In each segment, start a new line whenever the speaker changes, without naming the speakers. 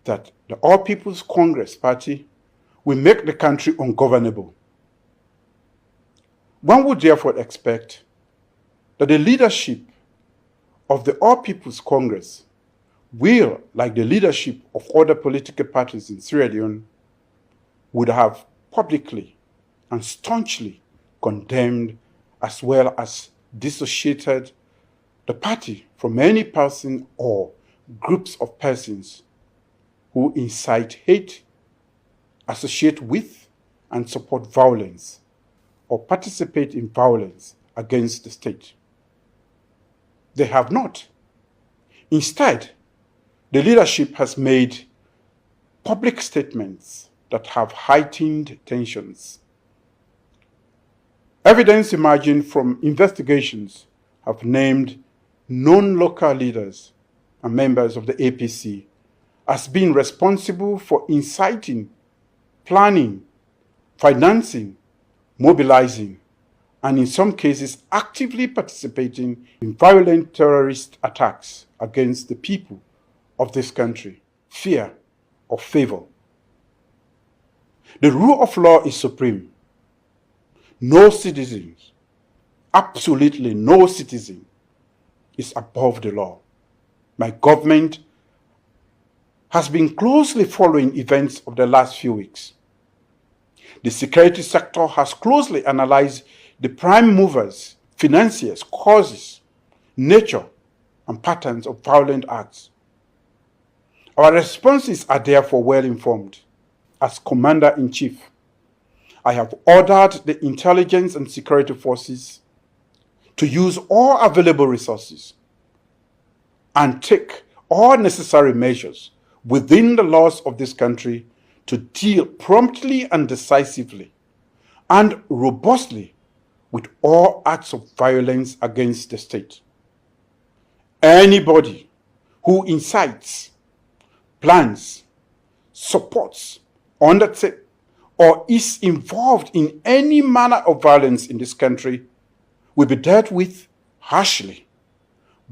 that the All People's Congress Party will make the country ungovernable. One would therefore expect that the leadership of the All People's Congress will, like the leadership of other political parties in Sierra Leone, would have publicly and staunchly condemned as well as dissociated the party from any person or groups of persons who incite hate, associate with, and support violence, or participate in violence against the state. They have not. Instead, the leadership has made public statements that have heightened tensions. Evidence emerging from investigations have named known local leaders and members of the APC as being responsible for inciting, planning, financing, mobilizing, and in some cases actively participating in violent terrorist attacks against the people of this country, fear or favor. The rule of law is supreme. No citizen, absolutely no citizen, is above the law. My government has been closely following events of the last few weeks. The security sector has closely analyzed the prime movers, financiers, causes, nature, and patterns of violent acts. Our responses are therefore well informed. As Commander-in-Chief, I have ordered the intelligence and security forces to use all available resources and take all necessary measures within the laws of this country to deal promptly and decisively and robustly with all acts of violence against the state. Anybody who incites, plans, supports, undertakes, or is involved in any manner of violence in this country will be dealt with harshly.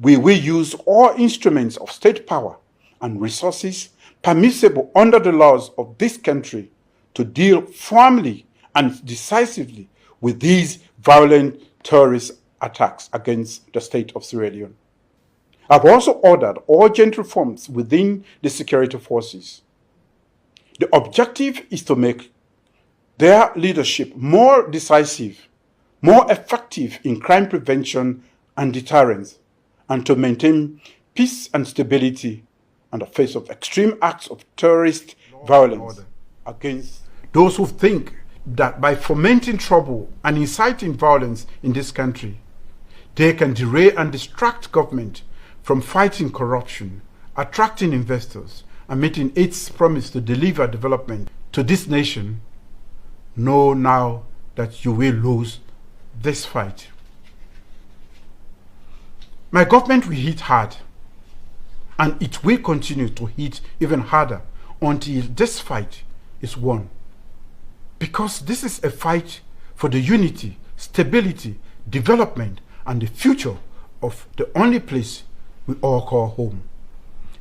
We will use all instruments of state power and resources permissible under the laws of this country to deal firmly and decisively with these violent terrorist attacks against the state of Sierra Leone. I've also ordered urgent reforms within the security forces. The objective is to make their leadership more decisive, more effective in crime prevention and deterrence, and to maintain peace and stability in the face of extreme acts of terrorist violence against those who think that by fomenting trouble and inciting violence in this country, they can derail and distract government from fighting corruption, attracting investors, and meeting its promise to deliver development to this nation. Know now that you will lose this fight. My government will hit hard, and it will continue to hit even harder until this fight is won. Because this is a fight for the unity, stability, development, and the future of the only place we all call home.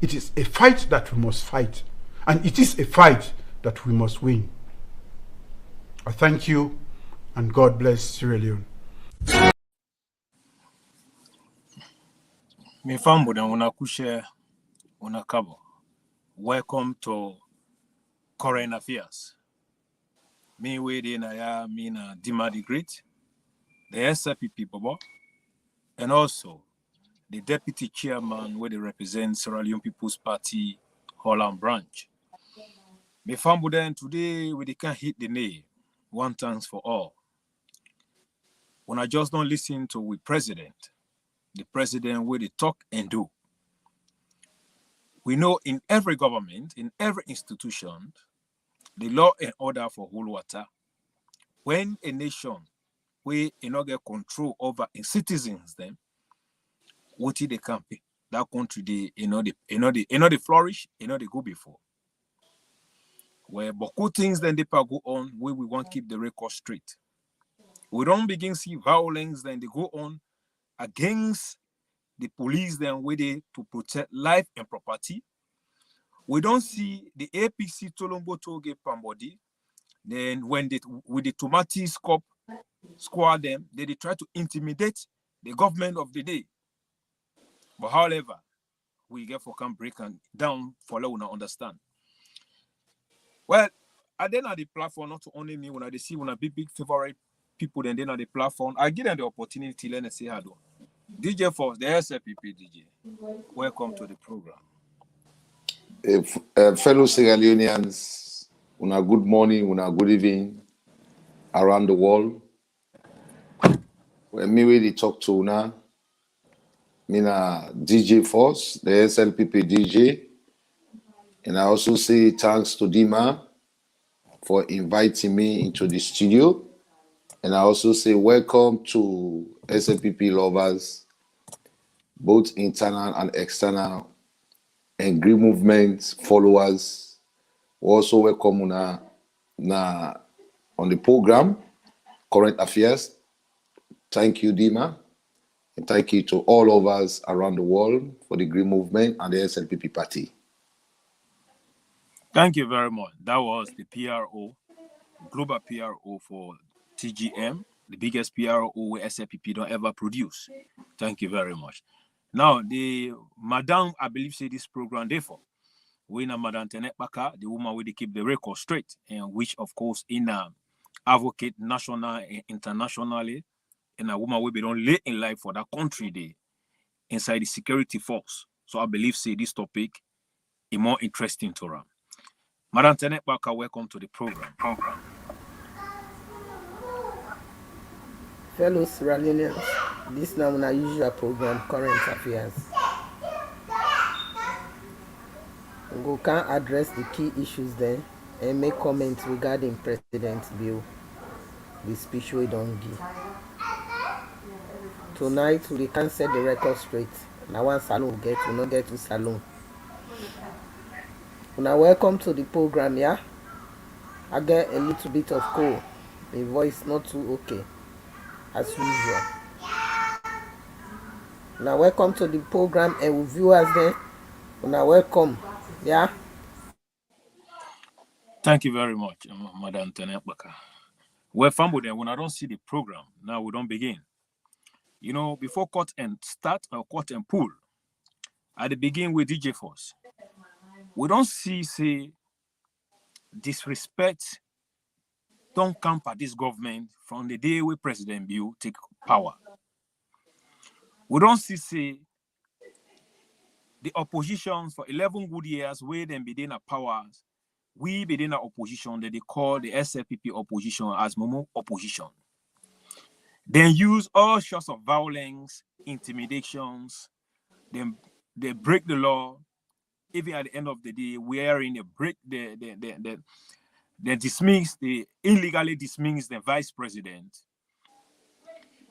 It is a fight that we must fight, and it is a fight that we must win. I thank you, and God bless Sierra Leone.
Welcome to Current Affairs. Me wade na ya me na Dima the Great, the SFPP Bobo, and also the Deputy Chairman where they represent Sierra Leone People's Party, Holland Branch. Me fambuden today we can hit the nail. One thanks for all. When I just don't listen to the president where they talk and do. We know in every government, in every institution, the law and order for whole water. When a nation where get control over its citizens, then what they can pay that country they flourish, they go before. Where but good things then they go on where we want to keep the record straight. We don't begin see violence, then they go on against the police, then where they to protect life and property. We don't see the APC Tolongbo Toge Pambodi. Then when they with the Tamatis Cup squad them, they try to intimidate the government of the day. But however, we get for can break and down for let una understand. Well, I then at the platform, not only me, when I see when I big favorite people, then at the platform, I give them the opportunity, let me say hello. DJ Force, the SLPP DJ. Welcome to the program.
Fellow Sierra Leoneans, una good morning, una good evening around the world. When me really talk to una, mina DJ Force, the SLPP DJ, and I also say thanks to Dima for inviting me into the studio, and I also say welcome to SLPP lovers, both internal and external, and Green Movement followers. We also welcome una on the program, Current Affairs. Thank you, Dima. And thank you to all of us around the world for the Green Movement and the SLPP party.
Thank you very much. That was the PRO, global PRO for TGM, the biggest PRO SLPP don't ever produce. Thank you very much. Now, the Madam, I believe, say this program, therefore, we na Madam Tenet Baka, the woman will keep the record straight, and which, of course, in a advocate national and internationally, and a woman will be done late in life for that country day inside the security force. So I believe, say, this topic is more interesting to her. Madam Tenet Baka, welcome to the program.
Fellow Sierra Leoneans, this now our usual program, Current Affairs. We can address the key issues then and make comments regarding President's bill, the speech we don't give. Tonight we can set the record straight. Now one salon we not get to salon. Now welcome to the program, yeah? I get a little bit of cold. My voice not too okay, as usual. Now welcome to the program and with viewers there. Now welcome, yeah?
Thank you very much, Madam Tenet Baka. Well, family, then when I don't see the program, now we don't begin. You know, before cut and start or cut and pull, at the beginning with DJ Force, we don't see, say, disrespect don't camper this government from the day where President Bill take power. We don't see, say, the opposition for 11 good years where them be in a powers, we be in a opposition that they call the SLPP opposition as Momo opposition. Then use all sorts of violence, intimidations, then they break the law. Even at the end of the day, wherein they break they dismiss, they illegally dismiss the vice president.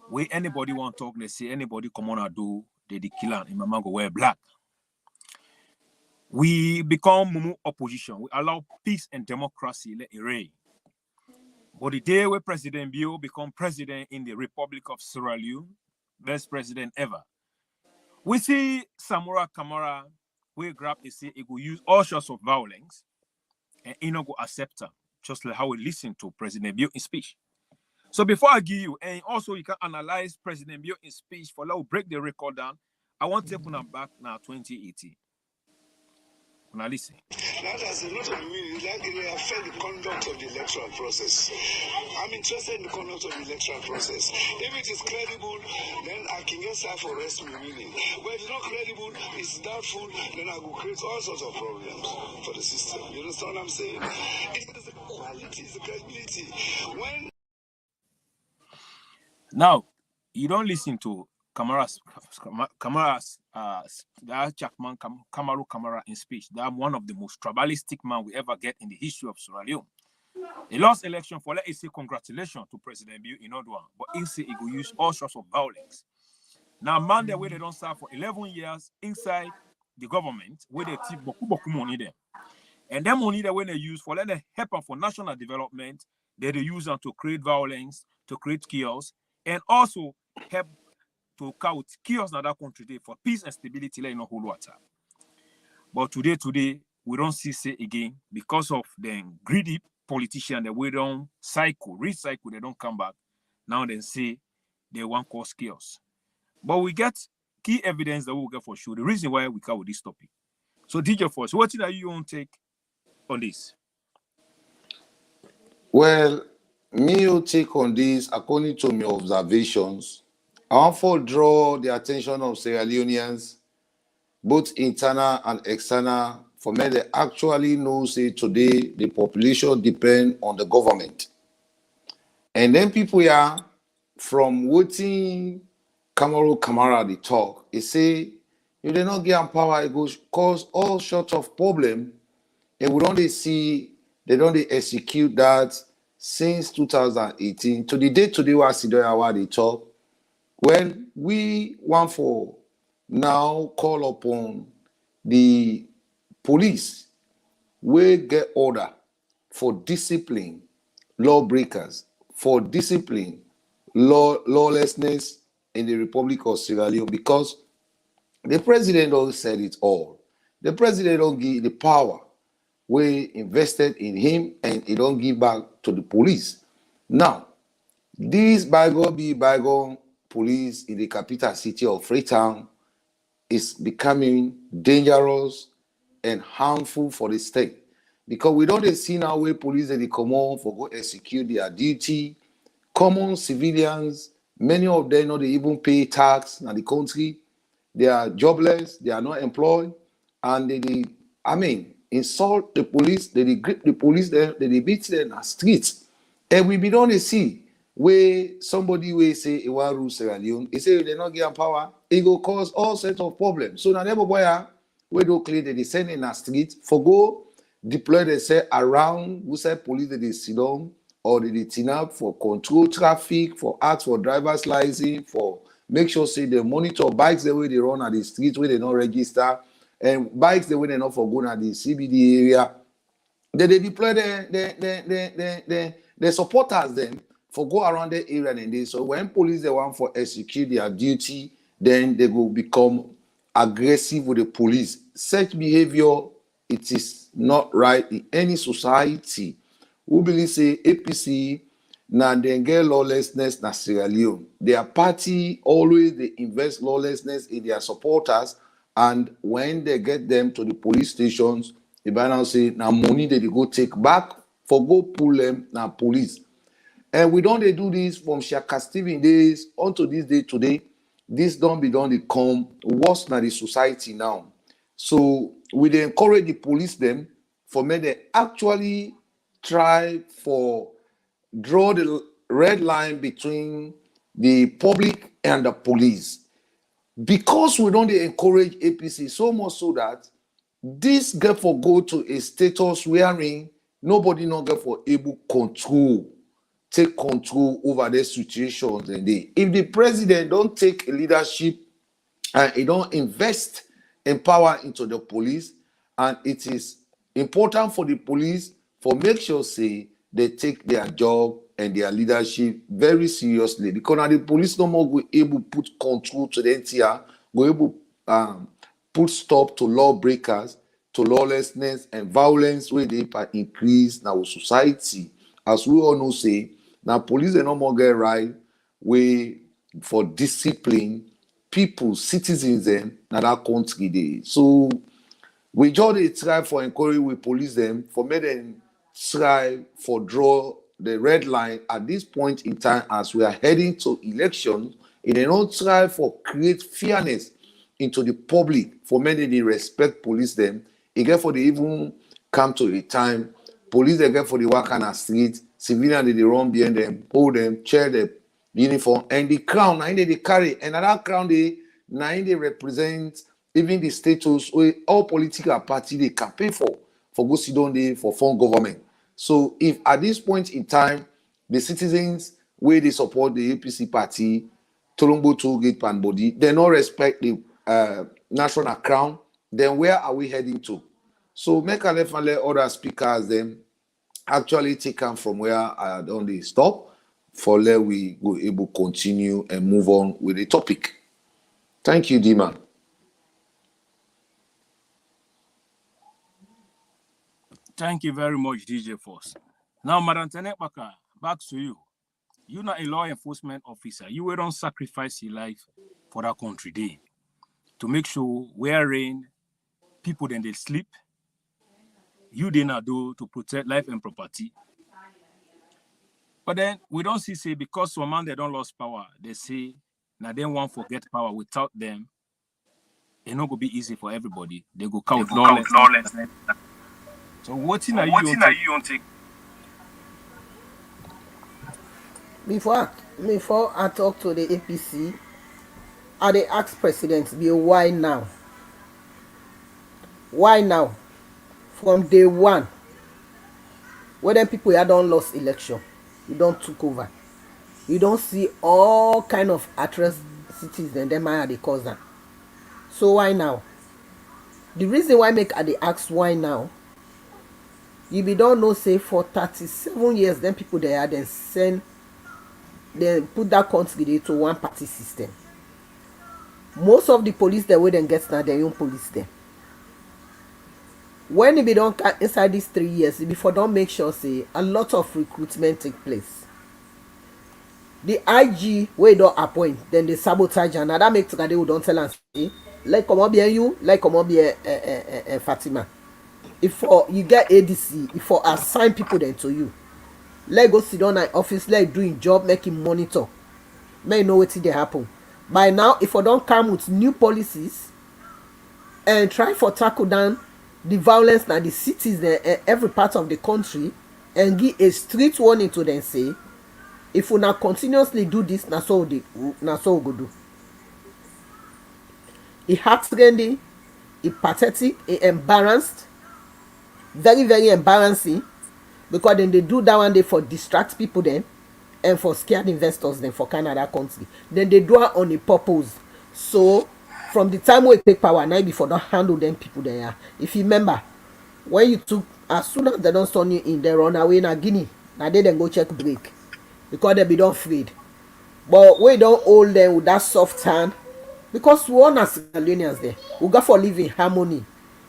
Where anybody want to talk, they say anybody come on and do, they kill and Mama go wear black. We become Mumu opposition. We allow peace and democracy let it reign. But the day where President Bio become president in the Republic of Sierra Leone, best president ever, we see Samora Kamara, we grab and say it will use all sorts of violence and he not go accept them, just like how we listen to President Bio in speech. So before I give you, and also you can analyze President Bio in speech for now break the record down, I want to take them back now 2018. Now listen.
That has a lot of meaning. That will affect the conduct of the electoral process. I'm interested in the conduct of the electoral process. If it is credible, then I can get served for arrest meaning. But if it's not credible, it's doubtful, then I will create all sorts of problems for the system. You understand what I'm saying? It is the quality, it's the credibility.
Now, you don't listen to Kamaru Kamara in speech. That one of the most tribalistic man we ever get in the history of Sierra Leone. He lost election for, let's say, congratulations to President Bill in Odwan, but he say he will use all sorts of violence. Now, man, the way they don't serve for 11 years inside the government, where they take boku money there. And then money that when they use for let them help for national development, they use them to create violence, to create chaos, and also help to chaos in that country for peace and stability like no whole water. But today, we don't see say again because of the greedy politician that we don't recycle, they don't come back. Now they say they want cause chaos. But we get key evidence that we will get for sure. The reason why we cover this topic. So DJ Force, what are you going to take on this?
Well, me will take on this according to my observations. I want to draw the attention of Sierra Leoneans, both internal and external, for me they actually know say today the population depend on the government. And then people here from waiting Kamara they talk, they say if they not get power, it goes cause all sorts of problem. And we don't see they don't execute that since 2018 to the day today where they talk. Well, we want for now call upon the police we get order for discipline lawbreakers, for discipline lawlessness in the Republic of Sierra Leone, because the president don't said it all. The president don't give the power we invested in him, and he don't give back to the police. Now, this bygone police in the capital city of Freetown is becoming dangerous and harmful for the state, because we don't see now where police they come on for go execute their duty. Common civilians, many of them not they even pay tax in the country. They are jobless, they are not employed, and they insult the police, they grip the police, they beat them in the streets. And we be don't see where somebody will say a rule Sierra Leone, he say they not get power, it will cause all sorts of problems. So now never boy we don't clear they send in the street for go deploy themselves around who say police they sit down or they tin up for control traffic, for ask for driver's license, for make sure say they monitor bikes the way they run at the streets where they not register, and bikes the way they not for go at the CBD area. They deploy the supporters them for go around the area and they. So when police they want for execute their duty, then they will become aggressive with the police. Such behavior, it is not right in any society. We believe say APC now they get lawlessness na Sierra Leone. Their party always they invest lawlessness in their supporters, and when they get them to the police stations, they by now say now money they go take back for go pull them now police. And we don't they do this from Shaka Steven days unto this day today. This don't be done, they come worse than the society now. So we they encourage the police them for me they actually try for draw the red line between the public and the police. Because we don't they encourage APC so much so that this get for go to a status wherein nobody not get for able take control over their situations. And if the president don't take leadership and he don't invest in power into the police, and it is important for the police for make sure say they take their job and their leadership very seriously, because now the police no more go able put control to the NTR, go able put stop to lawbreakers, to lawlessness and violence where they increase now society. As we all know say, now police they no more get right way for discipline people, citizens them now that country dey. So we just dey try for encourage we police them for make them try for draw the red line at this point in time as we are heading to elections. If they don't try for create fairness into the public for many they respect police them, it get for they even come to a time police they get for the work on the street, civilian they run behind them, hold them, chair them uniform, and the crown now they carry, and that crown they represent even the status where all political party they campaign for go sit down there for form government. So if at this point in time the citizens where they support the APC party, Tolongbo Tollgate pan body, they not respect the national crown, then where are we heading to? So make a left and let other speakers them actually take them from where I don't they stop for let we go able continue and move on with the topic. Thank you, Dima.
Thank you very much, DJ Force. Now, Madam Tenepaka, back to you. You're not a law enforcement officer. You will don't sacrifice your life for that country day to make sure where rain, people then they sleep. You did not do to protect life and property. But then we don't see say because some man they don't lost power, they say now they won't forget power without them. It's not gonna be easy for everybody. They go count lawless. So what are you on take?
Before I talk to the APC, I dey ask President Bill why now? Why now? From day one, when them people here don't lost election, you don't took over. You don't see all kind of atrocities and them are the cause that. So why now? The reason why make I dey ask why now, you be don't know say for 37 years then people there then send, they put that country there to one party system. Most of the police the way them get now their own police there. When it be don't inside these 3 years, it before don't make sure say a lot of recruitment take place. The IG where don't appoint, then they sabotage and that make together who don't tell us like come up here you, like come up here Fatima. If for you get ADC, if for assign people then to you, let go sit down at office, like doing job, making monitor. May know what they happen. By now, if I don't come with new policies and try for tackle down the violence in the cities and every part of the country and give a strict warning to them say, if we not continuously do this, na so we go do. It heartrending, it pathetic, it embarrassed, very, very embarrassing, because then they do that one day for distract people then and for scared investors then for Canada country. Then they do it on a purpose. So from the time we take power now before don't handle them people there. If you remember, when you took as soon as they don't turn you in, they run away in Guinea. Now they then go check break. Because they be don't afraid. But we don't hold them with that soft hand. Because we want as Ghanaians there. We got for live in harmony.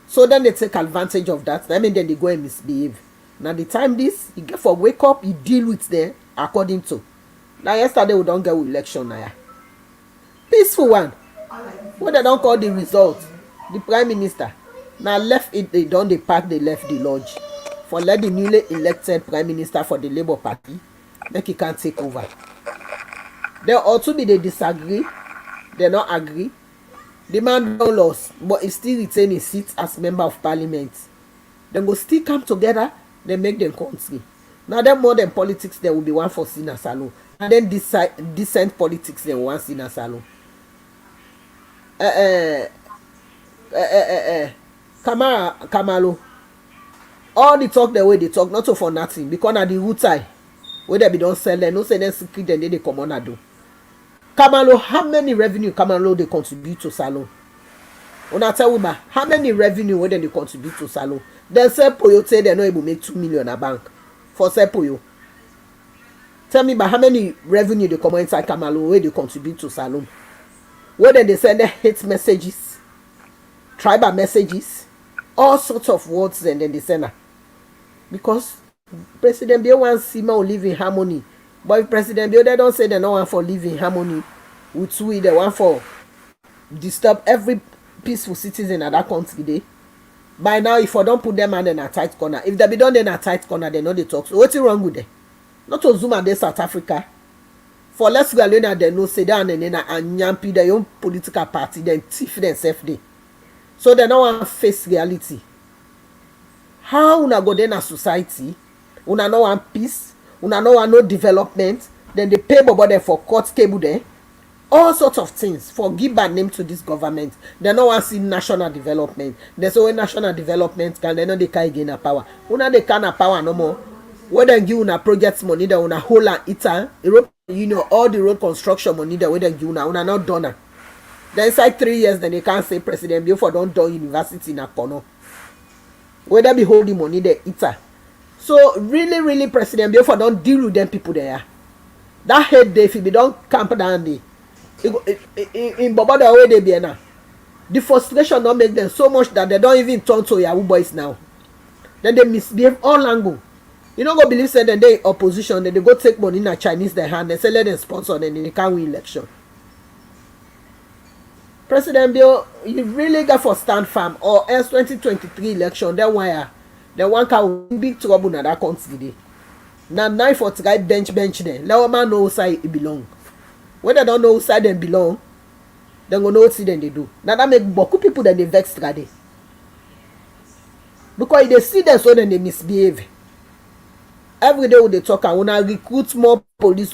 So then they take advantage of that. I mean then they go and misbehave. Now the time this, you get for wake up, you deal with them according to. Now yesterday we don't get election now. Peaceful one. What they don't call the result. The Prime Minister. Now left it, they done the park, they left the lodge. For let the newly elected Prime Minister for the Labour Party, make he can't take over. There also be they disagree, they not agree. The man don't lost, but he still retain his seat as member of parliament. Then go still come together, they make them country. Now then more than politics, there will be one for Sina Salon. And then decent politics, there will one Sina Salon. Kamalo. All the talk the way they talk, not so for nothing, because na the root tie. Where they be don't sell them, no say them secret, then they come on and do. Kamalo, how many revenue Kamalo they contribute to Salon? When I tell you, how many revenue where they contribute to Salon? Then say Poyo say they're not able to make 2 million a bank for say Poyo. Tell me, but how many revenue they come inside Kamalo where they contribute to Salon? Where then they send their hate messages, tribal messages, all sorts of words, and then they send her. Because President Bill wants Sima to live in harmony. But if President Bill they don't say they don't want for live in harmony with we, they want for disturb every peaceful citizen in that country day. By now, if I don't put them in a tight corner, if they be done in a tight corner, they know they talk. So what's wrong with them? Not to zoom at South Africa. For less Galena, they know say down and nyampi their own political party, then thief themselves day. So they don't want to face reality. How una go then a society? Una no want peace, una no want no development, then they pay bobode for court cable there. All sorts of things for give bad name to this government. They no want see national development. There's always national development can they know they can't gain a power. Una they can't have power no more. When they give una project money, they una whole and ita, Europe, you know, all the road construction money that we they give una not done. Then inside 3 years, then they can't say President Bill for don't do university in a corner. Whether be holding money there, ita. So really, President Bill for don't deal with them people there. That head day, if you don't camp down there, in Bobo the way they be now. The frustration don't make them so much that they don't even turn to Yahoo boys now. Then they misbehave all angle. You no go believe say dem dey opposition, then they go take money na Chinese their hand, dem say let dem sponsor, then they can't win election. President Bill, you really got for stand firm, or else 2023 election, then why dem wan carry big trouble na that country dey. Na 9 for try bench dem. Let man know who side e belong. When they don't know who side dem belong, dem go know wetin dem dey do. Na that make boku people dem dey vex trade. Because if they see them, so then they misbehave. Every day we dey talk and una recruit more police,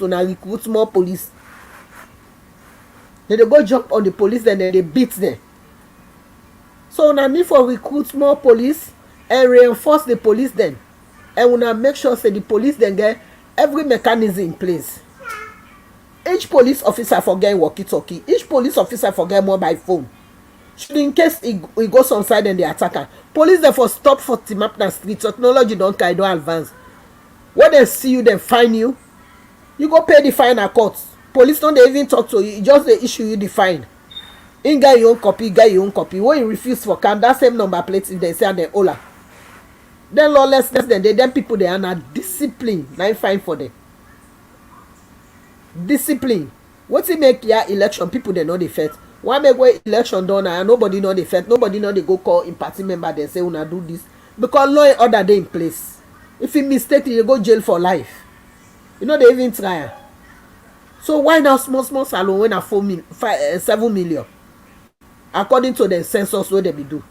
Then they go jump on the police, then they beat them. So una need for recruit more police and reinforce the police then. And una make sure say the police then get every mechanism in place. Each police officer for get walkie-talkie. Each police officer for get mobile phone. Should in case he go some side and the attacker. Police therefore stop for team up na street. Technology don't carry, don't advance. When they see you, then fine you. You go pay the fine at court. Police don't even talk to you. Just they issue you the fine. In get your own copy, get your own copy. When you refuse for cam, that same number plate if they say and then hola. Then lawlessness, then people they are not discipline. Now fine for them. Discipline. What's it make your election? People they know the fact. Why make way election done and nobody know the fact? Nobody know they go call in party member. They say una do this because law and order they in place. If you mistake, you go jail for life. You know they even try. So why now small salon when a 7 million according to the census what they be do?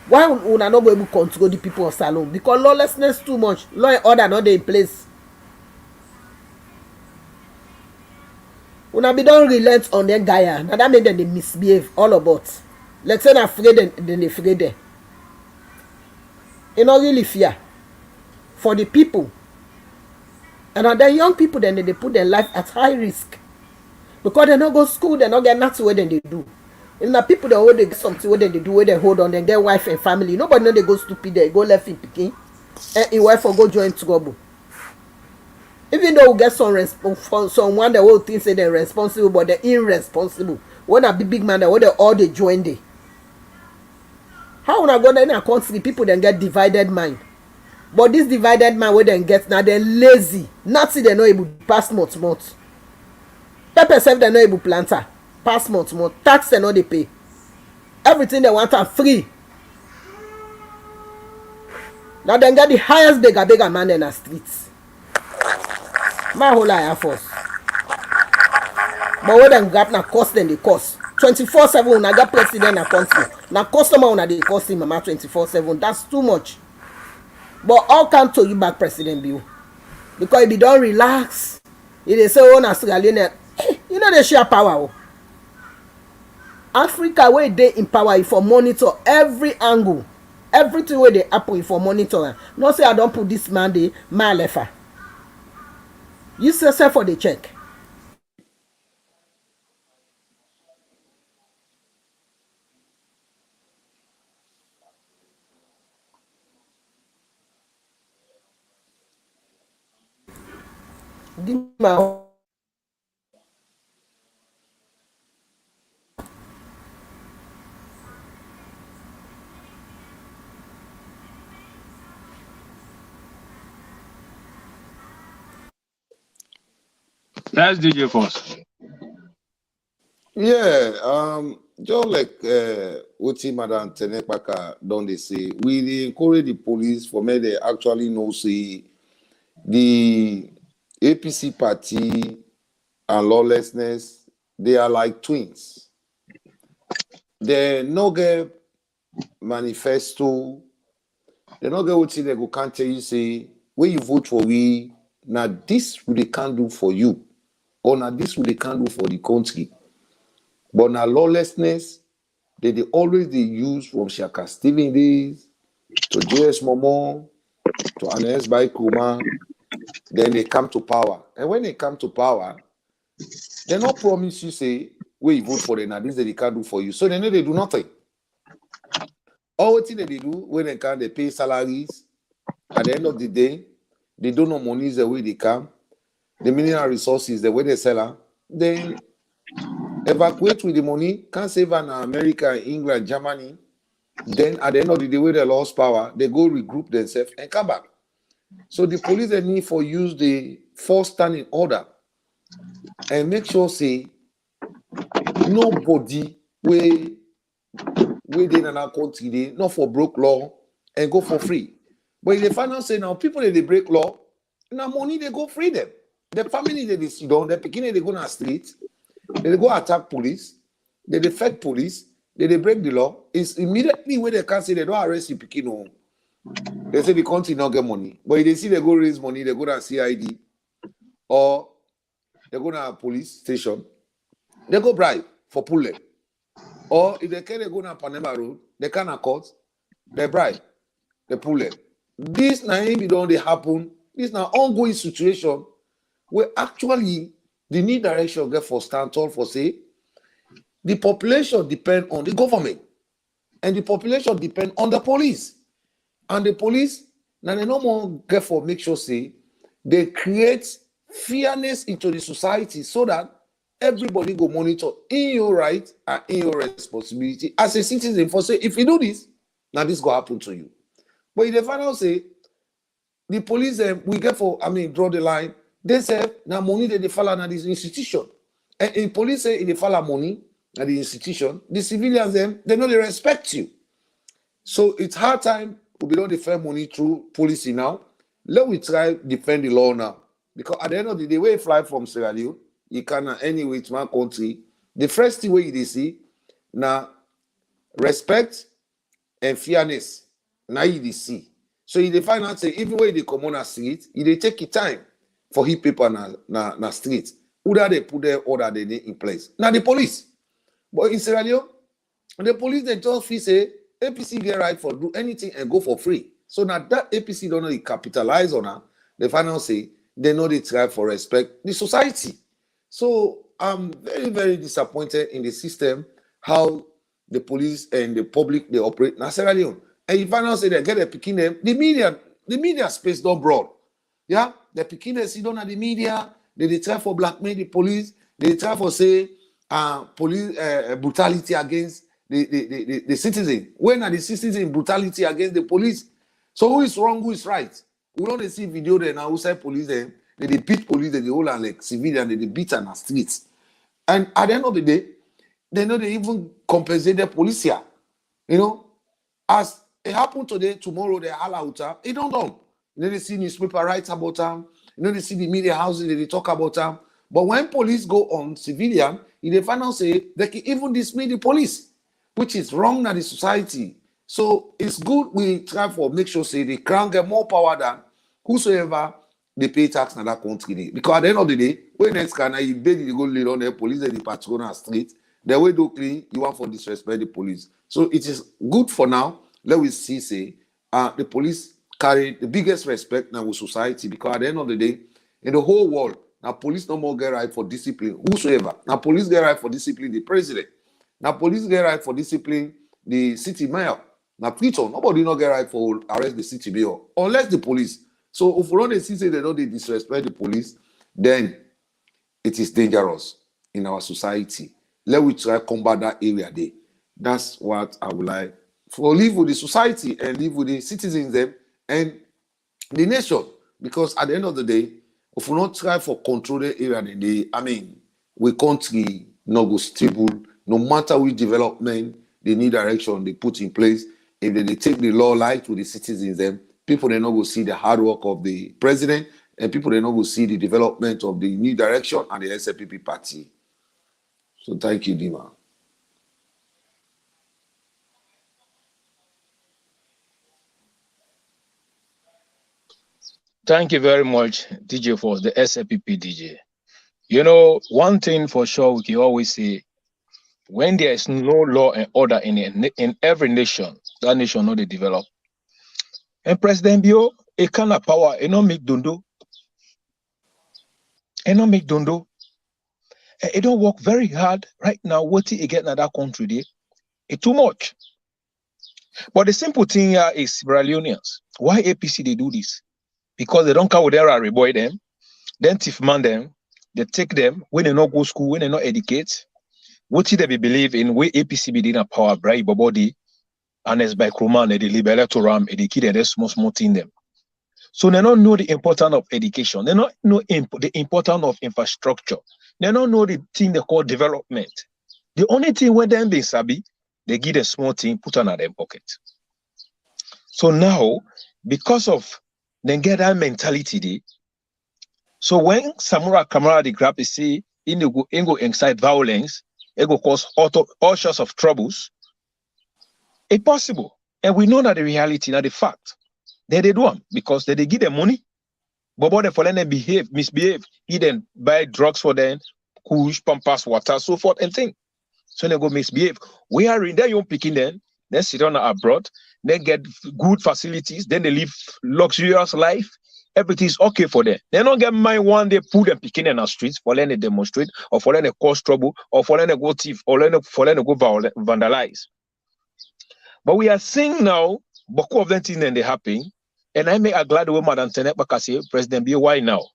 Why una not go able to control the people of salon? Because lawlessness too much. Law and order not they in place. Una be don relent on them guy. Now that make them they misbehave all about. Like say na afraid then they afraid them. You not really fear for the people. And then young people then they put their life at high risk. Because they not go school, they not get nothing where then they do. And the people that hold they get something where they do, where they hold on, then get wife and family. Nobody know they go stupid, they go left in picking. And in wife or go join trouble. Even though we get someone that will think say they're responsible, but they're irresponsible. When a big man that they all they join there. How when I go there in a country, people then get divided mind. But this divided mind where they get now they're lazy. Nothing they not able to pass month. Pepper self they not able planter. Pass month. Tax they not they pay. Everything they want are free. Now they get the highest bigger man in the streets. My whole life force. But when them grab na cost then they cost 24/7 when I got president na country. Na customer when they cost him mama 24/7. That's too much. But all come to you back President Bill. Because if you don't relax, if they say oh na Australian, you know they share power. Africa where they in power for monitor every angle. Everything where they happen for monitor. Not say I don't put this man the my lefa. Use yourself for the check.
That's DJ Force.
Yeah, just like what Madam Tenepaka don't they say, we encourage the police for me they actually know say the APC party and lawlessness, they are like twins. They no get manifesto, they no get what they go can't tell you say when you vote for we, now this they can't do for you, or now this they can't do for the country. But now lawlessness, they always they use from Shaka Stephen days to JS Momo to Anes by Kuma. Then they come to power. And when they come to power, they not promise you say, where you vote for them, now this they can't do for you. So then they do nothing. All what they do when they can, they pay salaries. At the end of the day, they don't know money is the way they come. The mineral resources, the way they sell them, then evacuate with the money, can't save in America, England, Germany. Then at the end of the day, when they lost power, they go regroup themselves and come back. So the police they need for use the force standing order and make sure say nobody we in another country they not for broke law and go for free. But if they find out say now people that they break law, now money they go free them. The family they sit down, the beginning they go on the street, they go attack police, they defect police, they break the law. It's immediately when they can say they don't arrest you picking home. They say the country not get money. But if they see they go raise money, they go to CID or they go to a police station, they go bribe for pulling. Or if they can they go to Panama Road, they can court, they bribe, they pull them. This now don't they happen. This now ongoing situation where actually the need direction get for stand tall for say the population depend on the government and the population depend on the police. And the police now they no more get for make sure say they create fairness into the society so that everybody go monitor in your right and in your responsibility as a citizen for say if you do this, now this go happen to you. But if the final say the police we get for draw the line, they say now money that they follow na this institution. And if police say if they follow money at the institution, the civilians they know they respect you. So it's hard time we don't defend money through policy now. Let we try defend the law now. Because at the end of the day, when you fly from Sierra Leone, you can anyway to my country. The first thing where you see now respect and fairness. Now you see. So you find out say even when they come on a street, they take your time for hit people na street. Who they put their order they need in place. Now the police. But in Sierra Leone, the police they just feel say APC get right for do anything and go for free. So now that APC don't know they capitalize on her, the final say they know they try for respect the society. So I'm very, very disappointed in the system, how the police and the public they operate in Sierra Leone. And if I now say they get a picking them, the media space don't broad. Yeah, the picking them sit down at the media, they try for blackmail the police, they try for say police brutality against the citizen. When are the citizen brutality against the police? So who is wrong, who is right? We don't see video there now who say police them, they beat police, they hold on like civilian, they beat on the streets. And at the end of the day, they know they even compensate the police here. You know, as it happened today, tomorrow they all out. It don't know. You know, they see newspaper writes about them. You know, they see the media houses, they talk about them. But when police go on civilian, they find out say they can even dismiss the police, which is wrong in the society. So it's good we try for make sure say the crown get more power than whosoever they pay tax in that country. Because at the end of the day, when next can you beg you go lead on the police and the patrol on the street, the way do clean, you want for disrespect the police. So it is good for now. Let we see say the police carry the biggest respect now with society because at the end of the day, in the whole world, now police no more get right for discipline whosoever. Now police get right for discipline the president. Now police get right for discipline the city mayor. Now preacher, nobody not get right for arrest the city mayor unless the police. So if we don't see say they don't disrespect the police, then it is dangerous in our society. Let we try combat that area there. That's what I would like for live with the society and live with the citizens them and the nation. Because at the end of the day, if we not try for control the area, we country not go stable. No matter which development, they need direction they put in place. If they take the law light with the citizens, them people they not go see the hard work of the president, and people they not go see the development of the new direction and the SLPP party. So thank you, Dima.
Thank you very much, DJ Force, the SLPP DJ. You know, one thing for sure we can always say, when there is no law and order in every nation, that nation not they develop. And President Bio, a kind of power, it not make dondo. It not make dondo. It don't work very hard right now. What it get in that country there? It's too much. But the simple thing here is Sierra Leoneans. Why APC they do this? Because they don't come with their reboy them, then thief man them, they take them when they not go school, when they not educate. What they be believe in where APC be in a power bribe body, and it's by Kruman, they liberate to ram, educate they small thing them. So they don't know the importance of education. They don't know the importance of infrastructure. They don't know the thing they call development. The only thing when them they sabi, they give a small thing, put on their pocket. So now, because of then get that mentality, so when Samura Kamara the grab, they say in go incite violence, it go cause all sorts of troubles. It's possible, and we know that the reality, not the fact. They do them because they give them money. But when they for them misbehave, he then buy drugs for them, kush, pampas, water, so forth and thing. So they go misbehave. We are in their young picking then sit down abroad, then get good facilities, then they live luxurious life. Everything's okay for them. They don't get mind one day put them picking in the streets for them to demonstrate, or for them to cause trouble, or for them to go thief, or for them to go vandalize. But we are seeing now, Boko of them things then they happen. And I make a glad way Madam Tenet Bakasi, President Bio, why now?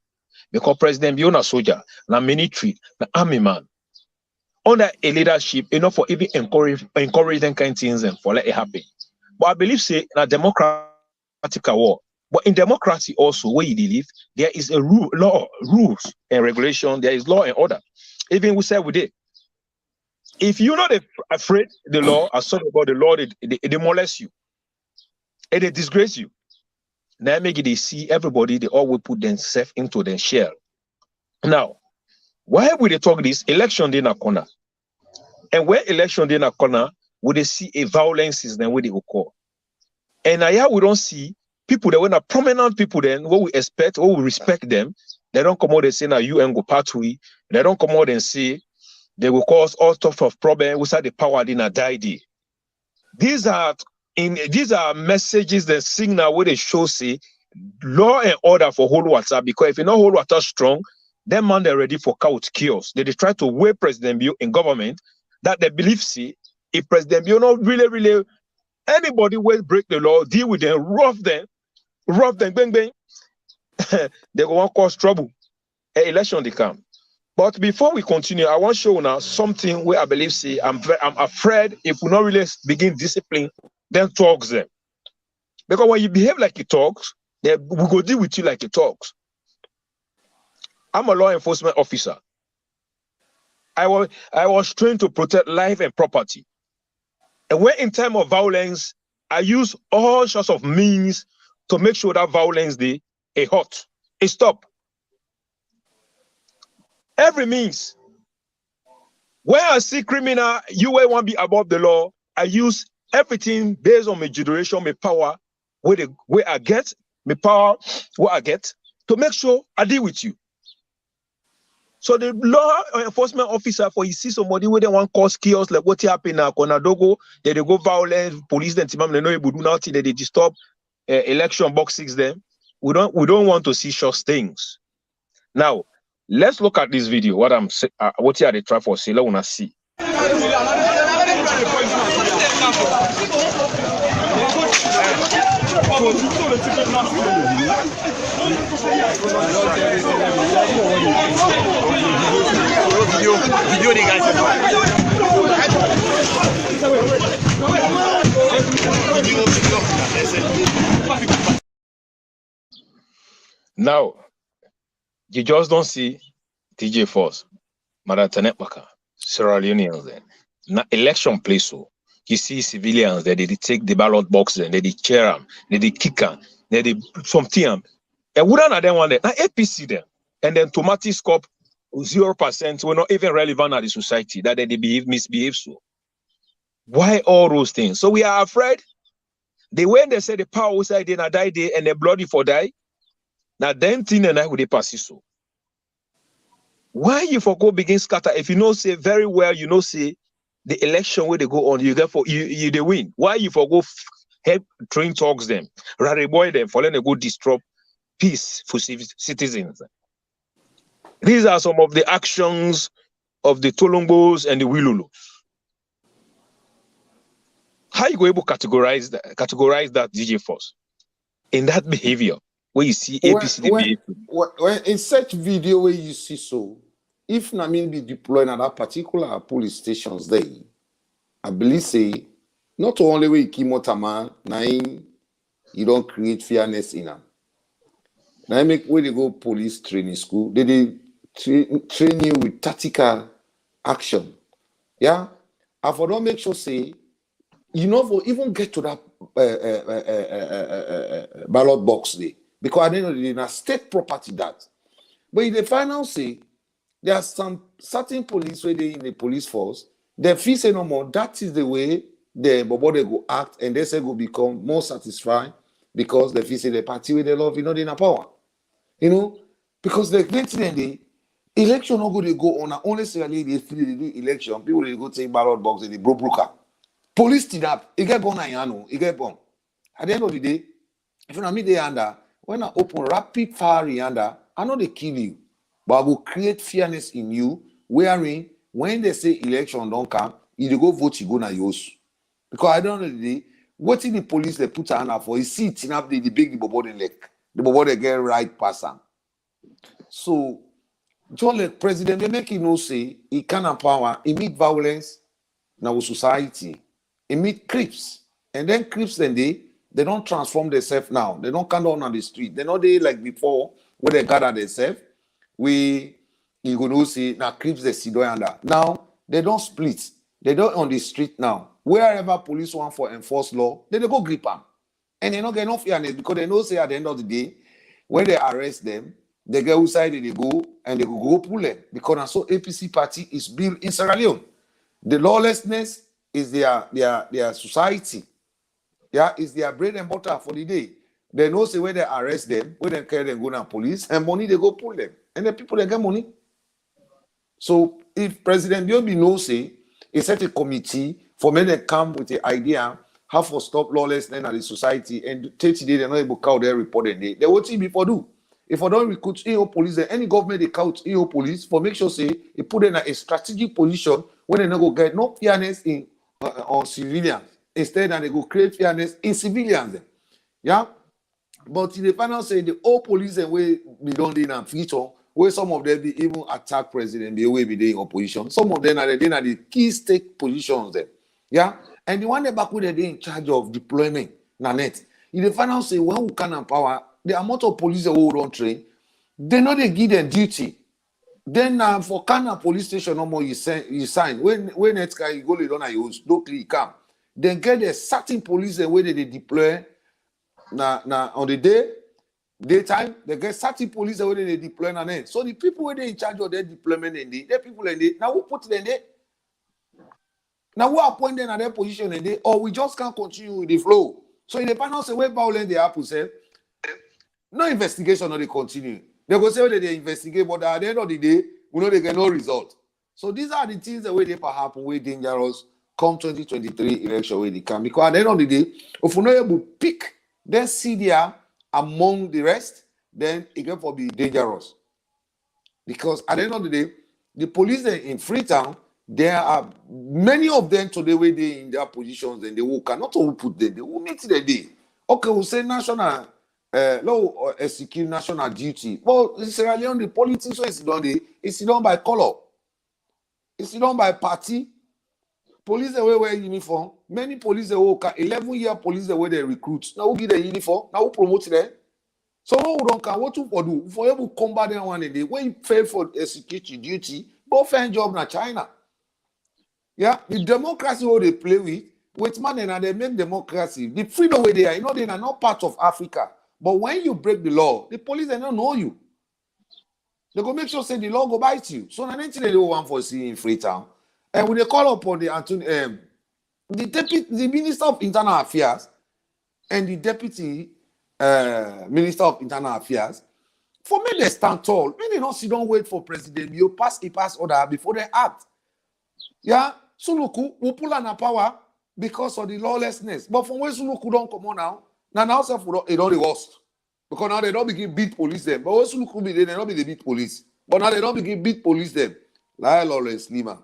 Because President Bio na soldier, na military, na army man. Under a leadership, enough for even encourage them kind of things and for let it happen. But I believe say in a democratic war. But in democracy also, where you live, there is a rules and regulation, there is law and order. Even we say with it. If you're not afraid the law, or sorry about the law, they molest you. And they disgrace you. Now make it they see everybody, they all will put themselves into their shell. Now, why would they talk this? Election day in a corner. And where election day in a corner, would they see a violence is then where they occur. And now we don't see people that were not prominent people then, what we expect, what we respect them, they don't come out and say now you and go pathway. They don't come out and say they will cause all sorts of problems without the power in a die. These are messages that signal where they show say law and order for whole water, because if you know whole water strong, then man they're ready for chaos. They try to weigh President Bio in government that they believe see if President Bio not really anybody will break the law, deal with them, rough them, bang bang, they go on cause trouble. An election they come. But before we continue, I want to show now something where I believe see I'm afraid if we not really begin discipline, then talks them. Because when you behave like it talks, we go deal with you like it talks. I'm a law enforcement officer. I was trained to protect life and property. And when in time of violence, I use all sorts of means to make sure that violence a halt, a stop. Every means. When I see criminal, you will want to be above the law. I use everything based on my generation, my power, where I get, my power, where I get, to make sure I deal with you. So the law enforcement officer, for you see somebody where they want cause chaos, like what happened now, Konadogo, they go violence, police, then they know do nothing, they disturb election boxes. Them, we don't want to see such things. Now, let's look at this video. What here they try for say, let us see.
Video des gars.
Now, you just don't see DJ Force, Madam Tenet Baka, Sierra Leoneans then. Now, election place so. You see civilians that they take the ballot box and they chair them, they kick them, they something them. And we don't have them one day. Now APC them. And then Tamatis Cups 0% were not even relevant at the society that they misbehave so. Why all those things? So we are afraid. When they say the power outside they not die there and the bloody for die. Now then thing and I would they pass so. Why you for go begin scatter? If you know say very well, you know say the election where they go on, you get for you they win. Why you for go help train talks them, rather boy them for them to go disrupt peace for citizens. These are some of the actions of the Tolombos and the Wilulus. How you go able to categorize that DJ Force in that behavior where you see APC behavior?
When in such video where you see so, if Namin be deployed at that particular police stations there, I believe say Not only way Kimotama, nine, you don't create fairness in them. Now I make when they go police training school, they train you with tactical action. Yeah, I for don't make sure say you know for even get to that ballot box day because at the end of the day, na state property that. But in the final say there are some certain police where they in the police force, they feel say no more. That is the way the bobo they go act and they say go become more satisfied because they feel say the party where they love, you know, they in power. You know, because the next thing they election not go they go on. Only say they feel they do election. People they go take ballot box and they broker. Police did up. It get born and know. It get born. At the end of the day, if you know me they under when I open rapid fire under, I know they kill you, but I will create fairness in you. Wherein when they say election don't come, you dey go vote you go na yours. Because at the end of the day, what in the police they put hand for is see it up the big the bobo they like. The bobo they get right person. So John like president they make you know say he can empower, he meet violence in our society. He meet creeps. And then creeps then they don't transform themselves now. They don't come down on the street. They're not they like before where they gather themselves. We you gonna see now creeps they sit down under. Now they don't split. They don't on the street now. Wherever police want for enforce law, then they go grip them. And they don't get no fairness because they know say at the end of the day, when they arrest them, they get outside they go and they go pull them. Because now so APC party is built in Sierra Leone. The lawlessness is their society. Yeah, is their bread and butter for the day. They know say when they arrest them, when they carry them go to police, and money they go pull them. And the people they get money. So if President Biobi knows say he set a committee for men that come with the idea how to stop lawlessness in the society and 30 days they're not able to count their report and they what see before do. If I don't recruit EO police, then any government they count EO police for make sure say they put them in a strategic position when they not go get no fairness in on civilians. Instead, they go create fairness in civilians. Yeah. But in the final say the old police and way we don't in a future where some of them be even attack president the way we dey in opposition. Some of them are the key stake positions there. Yeah. And the one that back with they in charge of deployment na net. In the final say when we can empower the amount of police that we don't train, they know they give them duty. Then for Kana police station no more you sign when next guy you go lay down and you don't click come. Then get a certain police the way they deploy na on the daytime they get certain police the way they deploy na net. So the people where they in charge of their deployment and the people and they now who put them there? Now who appoint them at their position and they or we just can't continue with the flow. So in the panel say where violence they happen say no investigation or they continue. They go say that they investigate, but at the end of the day, we know they get no result. So these are the things that way they perhaps way dangerous come 2023 election where they come. Because at the end of the day, if we're not able to pick, then see there among the rest, then it can be dangerous. Because at the end of the day, the police in Freetown, there are many of them today where they in their positions and they will cannot all put them, they will meet the day. Okay, we'll say national law or execute national duty. Well, in Sierra Leone, the politics it's done by color. It's done by party. Police the way wear uniform. Many police the way 11-year police the way they recruit. Now who give the uniform? Now who promote them? So what we don't can what you for do? For able to combat them one day. When you fail for execute your duty, go find job in China. Yeah, the democracy what they play with man and they make democracy. The freedom where they are, you know, they are not part of Africa. But when you break the law, the police they don't know you. They go make sure say the law go bite you. So now anything they don't want for see in Freetown. And when they call upon the the Minister of Internal Affairs and the Deputy Minister of Internal Affairs, for me they stand tall. When they don't sit down wait for President, you pass order before they act. Yeah, Suluku will pull on a power because of the lawlessness. But from where Suluku don't come on now self it don't the worst. Because now they don't begin beat police them. But when Suluku be there, they don't be the beat police. But now they don't begin beat police them. Like Lawrence Lima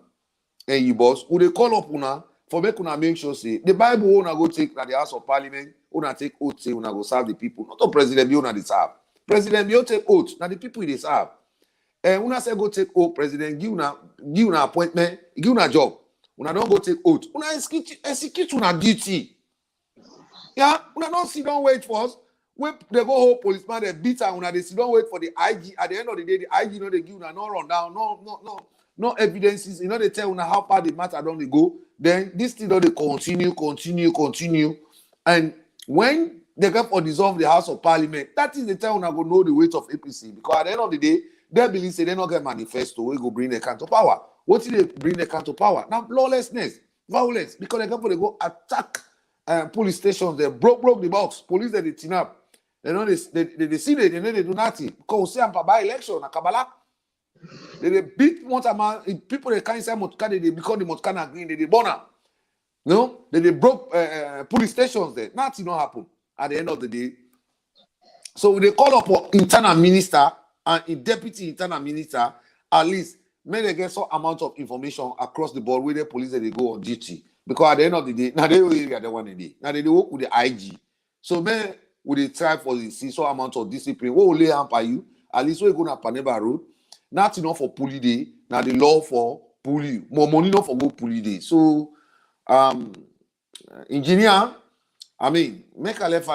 and you boss, who they call up una for make sure say the Bible una go take at the House of Parliament, una take oath say una go serve the people. Not the President Bio una serve. President Bio take oath, now the people they serve. And una say go take oath, President give una appointment, give una job. una don't go take oath. Una execute una duty. Yeah, una don't sit down wait for us. When they go hold policeman, they beat her, una they sit down wait for the IG. At the end of the day, the IG they give una no run down, no evidences. They tell una how far the matter don't they go. Then this thing don't they continue. And when they come for dissolve the House of Parliament, that is the time una go know the weight of APC. Because at the end of the day, they believe say they not get manifesto, we go bring the country to power. What did they bring the country to power? Now lawlessness, violence, because they come for they go attack police stations, they broke the box. Police they tin up. They know they see they do nothing. Because we say by election, Kabbalah. They beat Montana, people they can't say Montana, they become the Montana green, they burn them. No, they broke police stations there. Nothing not happen at the end of the day. So they call up for internal minister and a deputy internal minister, at least may they get some amount of information across the board where the police they go on duty. Because at the end of the day, now they area the one a day. Now they work with the IG. So man, would they try for the see some amount of discipline? What will lay hamper you? At least we're going to Paneba Road. Not enough for pulley day. Now the law for pulley. More money not for go pulley day. So engineer, I mean, make a left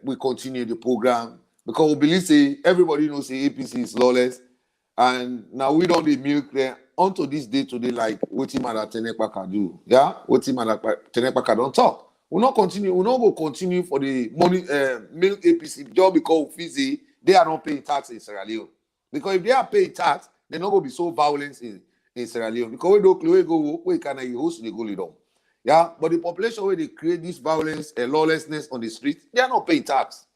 we continue the program because we believe say everybody knows say APC is lawless, and now we don't be milk there until this day today like what him and Tenekpaka do. Yeah, what him and Tenekpaka don't talk. We'll not go continue for the money milk APC just because we say they are not paying tax in Sierra Leone. Because if they are paying tax, they're not going to be so violent in Sierra Leone. Because we can host the goal down. Yeah, but the population where they create this violence and lawlessness on the street, they are not paying tax.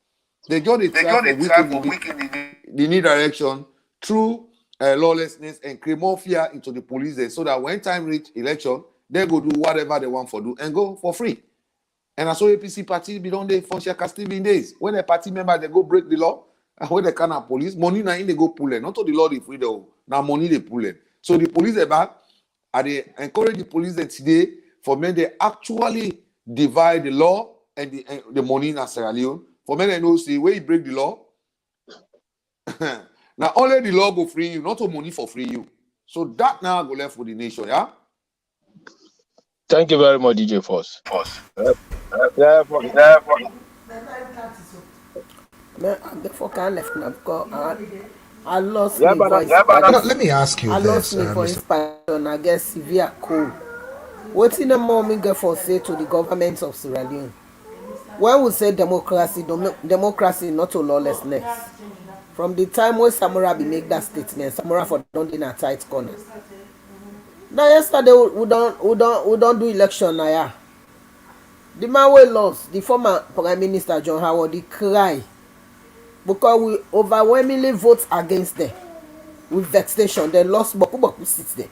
They just try for weakening the new direction through lawlessness and create more fear into the police there, so that when time reach election, they go do whatever they want for do and go for free. And I saw APC party be done there function casting days. When a party member they go break the law, and when they can have police, money now in they go pull it. Not to the law they free though. Now money they pull it. So the police are back. And they encourage the police that today for men they actually divide the law and the money in Sierra Leone. For men they know see where you break the law. Now only the law go free you, not the money for free you. So that now go left for the nation, yeah.
Thank you very much, DJ Force.
Before I left now because I lost
Yeah,
my
but
voice.
Let me ask you
I
this,
lost my voice
Mr.
passion. I guess severe cold. What in the moment get for say to the government of Sierra Leone? When we say democracy not to lawlessness. From the time when Samora be make that statement, Samora for don't in a tight corner. Now yesterday we don't do election now. Yeah. The man we lost, the former Prime Minister John Howard, he cry because we overwhelmingly vote against them with vexation. They lost Boku seats there.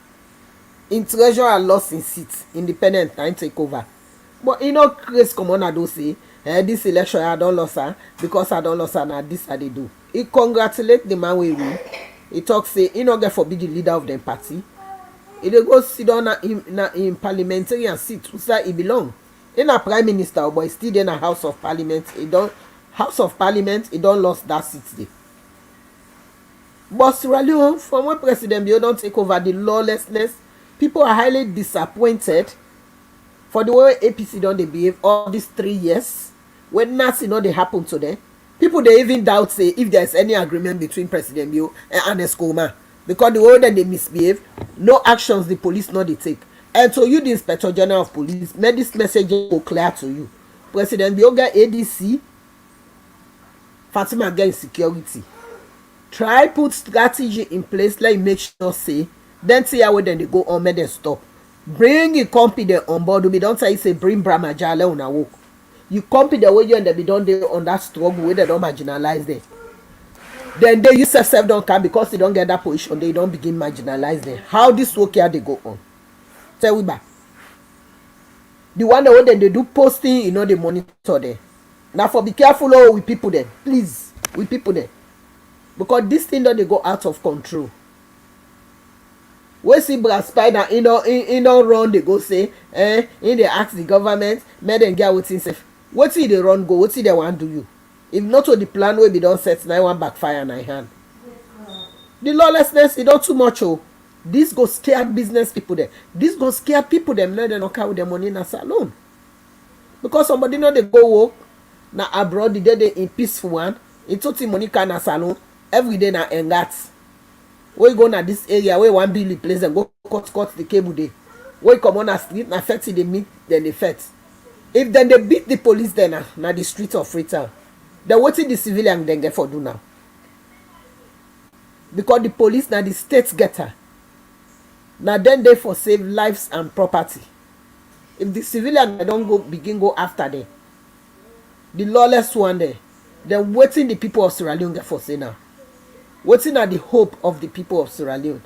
In treasurer lost in seats, independent time take over. But Chris Commander do say, this election I don't lose her because I don't lose her now this I they do. He congratulate the man we win. He talk say he not get for be the leader of the party. He dey go sit down in parliamentarian seat where he belong. In a prime minister, but he still in a house of parliament. He don't lost that seat there. But Sierra Leone, from when President Bio don't take over the lawlessness, people are highly disappointed for the way APC don't they behave all these 3 years. When nothing they happen to them, people they even doubt say if there's any agreement between President Bio and Aneskoma. Because the way that they misbehave, no actions the police not they take. And to you, the Inspector General of Police, make this message go clear to you. President Bioga ADC, Fatima get security. Try put strategy in place, like make sure say, then see how then they go on, make them stop. Bring your company on board. We don't say bring Brahma Jale on a walk. You company the way you and they be done there on that struggle where they don't marginalize them. Then they use self don't come because they don't get that position, they don't begin marginalize them. How this work here they go on? Tell we back. The one that when they do posting, they monitor them. Now for be careful with people there. Please, with people there. Because this thing that they go out of control. We see Brad Spider, run, they go say, they ask the government, make them get what's in safe. What see they run go, what see they want do you? If not to the plan where we don't set, now one backfire in hand. The lawlessness is not too much. This go scare business people there. This go scare people them let them not carry their money in a salon. Because somebody know they go work na abroad the day they in peaceful one. It took money can a salon every day na engats. We go na this area where one bill place and go cut the cable day. We come on a street na fet they meet then they fet. If then they beat the police then na the street of Freetown. Then what the civilian then get for do now? Because the police na the state getter. Now then they for save lives and property. If the civilian don't go begin go after them, the lawless one there, then waiting the people of Sierra Leone get for say now. Waiting at the hope of the people of Sierra Leone.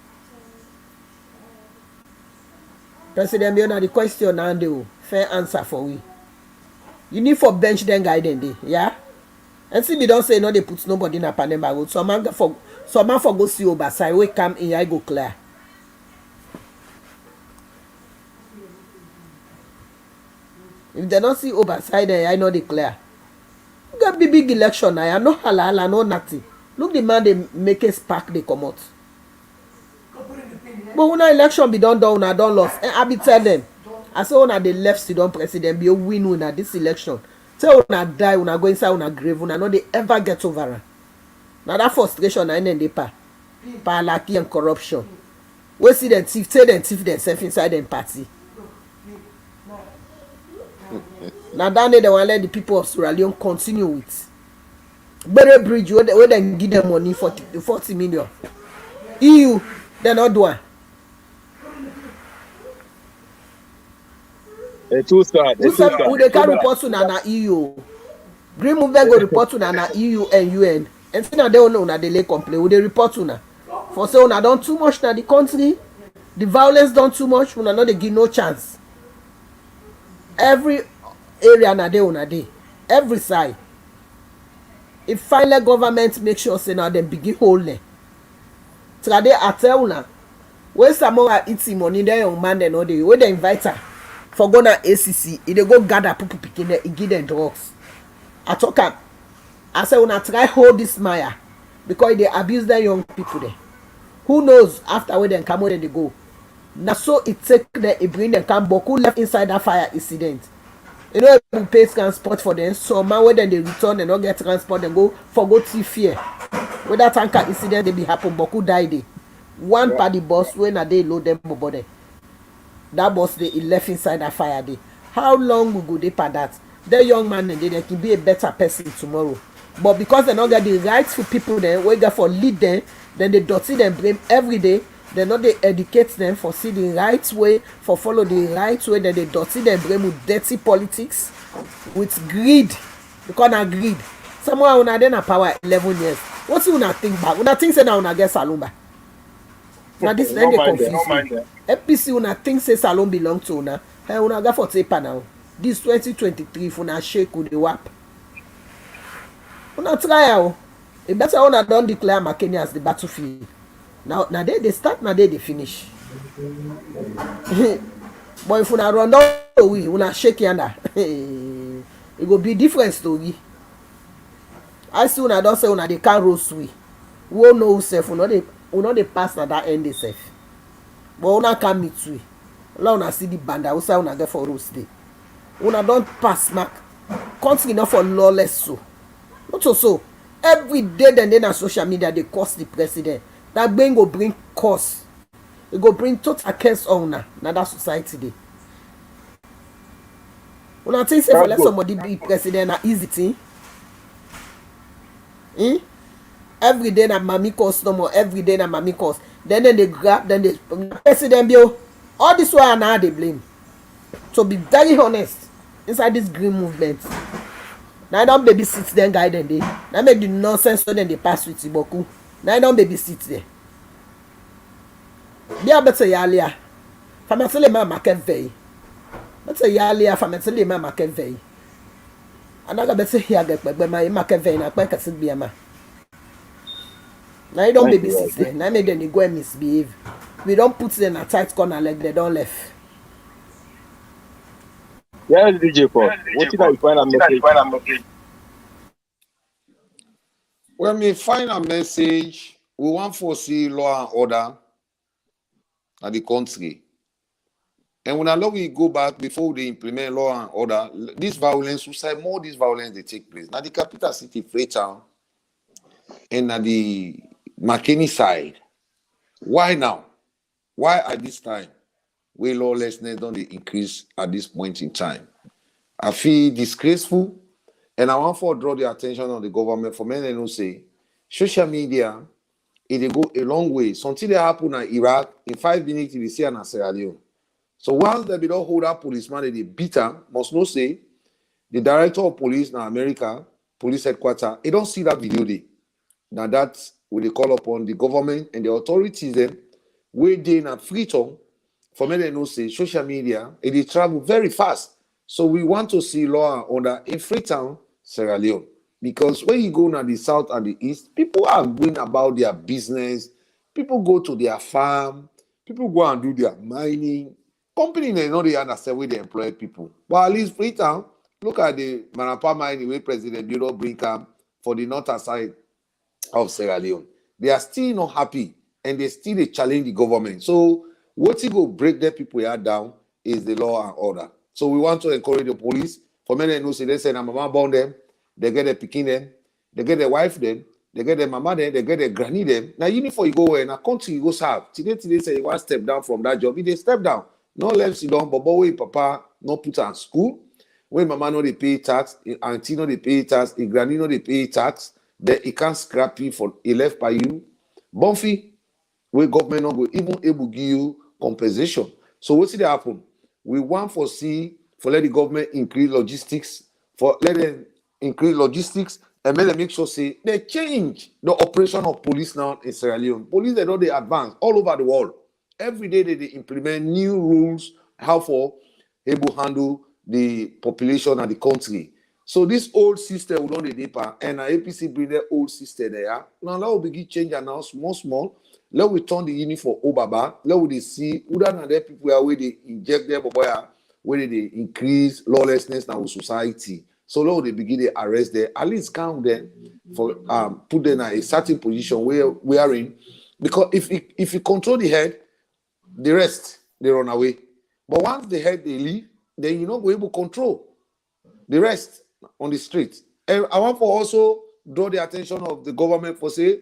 President Biona, the question now they fair answer for we. You need for bench them guy then they, yeah? And see me don't say no they put nobody in a Panama road. Some man for go see Obasai, we come in I go clear. If they don't see Obasai then I know they clear. Get big election now, no halal, no nothing. Look the man they make a spark they come out. But when election be done una don't lost. And I be tell them, I say una the left Sudan president be a win una this election. Say una die, una go inside una grave, una no they ever get over her. Now that frustration na in the palaki and corruption. We see them thief, say them thief themselves inside them party. Now down there they want let the people of Sierra Leone continue with Berry Bridge where they give them money for 40 million. EU they not do it.
Too sad.
Who they can report to na EU. Green movement go report to na EU and UN. And see now they don't know na they lay complain. Who they report to na? For say una done too much na the country. The violence done too much. Una no they give no chance. Every area na dey una dey. Every side. If finally government make sure say now them begin hold them. Trade atel una. When Samoa eating money, then young man they know they when they invite her for go na ACC, they go gather people picking there, give them drugs. I talk am. I say una try hold this Maya because they abuse their young people there. Who knows after when they come where they go. Now so it take them, it bring them come back. Who left inside that fire incident? You know who pay transport for them. So man when then they return they don't get transport, they go for go to fear. When that tanker incident they be happen, but who died there? One party bus when a day load them body. That bus they left inside that fire day. How long will go they for that? The young man they can be a better person tomorrow. But because they don't get the rights for people then, we get for lead them, then they dirty them blame every day. They not they educate them for see the right way, for follow the right way, then they dirty them blame with dirty politics, with greed. Because na greed. Someone una then a power 11 years. What's una think about? Una think say now una get Salomba. Now this then they confuse you. FPC una think say Salon belong to una. Hey una got for taper now. This 2023 if una shake with the wap. Una try out. It better una don't declare Makeni as the battlefield. Now they start, now they finish. But if una run down we una shake yonder. It go be different story. I see una don't say una they can't roast we. We all know self una they pass na that end self. But una can meet we. Now una see the banda we say una get for roast day. Una don't pass mark. Country enough for lawless so. Not so. Every day then on social media they curse the president. That brain go bring curse. It go bring total curse on na that society day. Una think say for let somebody be president na easy thing. Every day na mami cause no more. Every day na mami cause. Then they grab, then they president bill. All this why now they blame. So be very honest inside this green movement. Now don't babysit them guy then they. Now make the nonsense so then they pass with Iboku. Now don't babysit there. Be a better yalia. Famatele ma market vey. Better yalia famatele ma market vey. Another better here get but my market vey na quite a be a ma. Now you don't babysit there. Now make them they go and misbehave. We don't put them in a tight corner like they don't left.
Yes, DJ Paul. What did I find a message?
When we find a message, we want to see law and order. at the country. And when allow we go back before they implement law and order, this violence, suicide, more this violence they take place. Now the capital city, Freetown, and at the McKinney side. Why now? Why at this time? Where lawlessness don't they increase at this point in time? I feel disgraceful, and I want to draw the attention of the government for many who say social media it go a long way. Something that happened in Iraq in 5 minutes you will see in Sierra Leone. So once they don't hold that policeman, they beat him, must not say the director of police in America, police headquarters, they don't see that video there. Now that's what they call upon the government and the authorities them where they in Freetown for many no say social media and they travel very fast. So we want to see law and order in Freetown, Sierra Leone. Because when you go to the south and the east, people are going about their business, people go to their farm, people go and do their mining. Company they know they understand where they employ people. But at least Freetown, look at the Manapa mining where President Bureau bring camp for the northern side of Sierra Leone. They are still not happy and they still they challenge the government. So what you go break their people here down is the law and order. So we want to encourage the police. For many who say they say na mama born them, they get their picking them, they get their wife them, they get their mama them, they get their granny them. Now uniform you go where in a country you go serve. Today say you want to step down from that job. If they step down, no left sit down, but when papa not put her in school, when mama know they pay tax, auntie know they pay tax, granny know they pay tax, then he can't scrap you for he left by you. Bonfi, where government not go even able to give you compensation. So what's it happen? We want for see for let the government increase logistics, for let them increase logistics and let them make sure say they change the operation of police now in Sierra Leone. Police they know they advance all over the world. Every day they implement new rules how for able handle the population and the country. So this old system will not the deeper and APC bring their old system there. Now let we begin change and now small. Let we turn the unit for Obaba. Let we see who than there people where they inject their boy where they increase lawlessness in our society. So let they begin to arrest them. At least count them for put them in a certain position where we are in. Because if you control the head, the rest they run away. But once the head they leave, then you're not going to control the rest on the street. And I want for also draw the attention of the government for say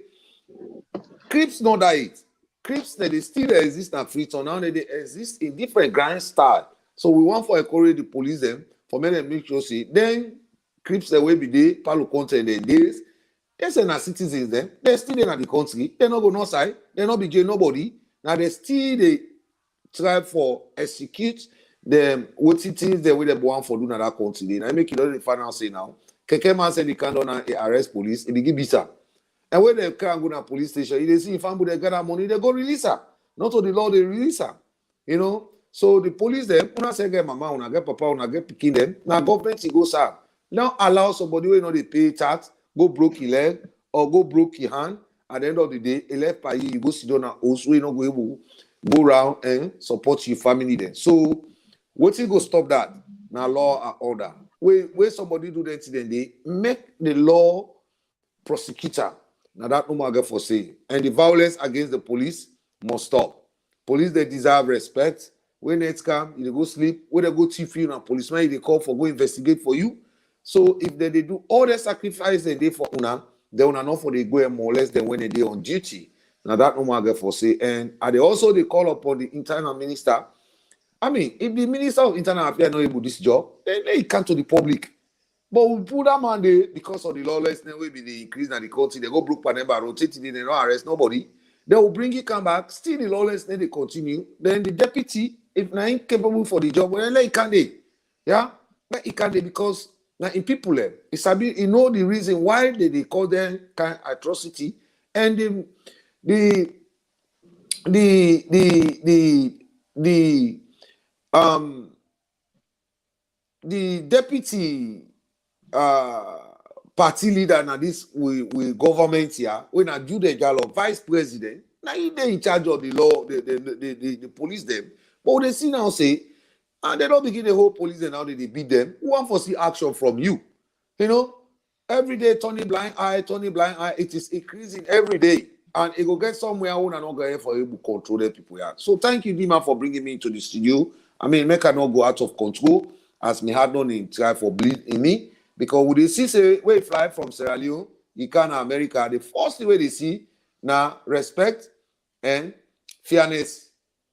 Crips not that it. Crips that they still exist in Freetown now they exist in different grand style. So we want for encourage the police them for many make sure see then Crips that will be there, Palo Conte in their days. They say na citizens them, they're still there in the country, they not go no side, they not be jail nobody. Now they still they try for execute them what it is the way they want for doing that country. Then I make it all the final say now. Keke man say they can't arrest police, and they give visa. And when they can't go to police station, they see if they get that money, they go release her. Not to the law, they release her. You know? So the police them, una say get mama, una get papa, una get picking them. Now government go serve. Now allow somebody who know they pay tax, go broke his leg or go broke his hand. At the end of the day, he left by you go sit down and also you not go able go around and support your family then. So what you go stop that? Now law and order. Where somebody do that then they make the law prosecutor. Now that no more for say. And the violence against the police must stop. Police they deserve respect. When it's come, you go sleep. When they go chief you and policeman, they call for go investigate for you. So if they do all the sacrifice they do for una, they una not for they go more or less than when they on duty. Now that no more for say. And they also they call upon the internal minister. I mean, if the minister of internal affairs not able to do this job, then they come to the public. But we put that man there because of the lawlessness will be the increase in the country. They go broke Paneba, rotate it, they don't arrest nobody. They will bring it come back, still the lawlessness they continue. Then the deputy, if not incapable for the job, well, he can't they. Yeah? But he can't they because now in people it's a bit, you know the reason why they call them kind of atrocity. And the deputy party leader now this we government here when I do the job of vice president now he they in charge of the law the police them but they see now say and they don't begin the whole police and now they beat them who want to see action from you you know every day turning blind eye it is increasing every day and it will get somewhere I not go for able to control the people. Yeah. So thank you, Dima, for bringing me into the studio. I mean, make I not go out of control as me had done in try for bleed in me. Because when they see say we fly from Sierra Leone, you can America, the first way they see now respect and fairness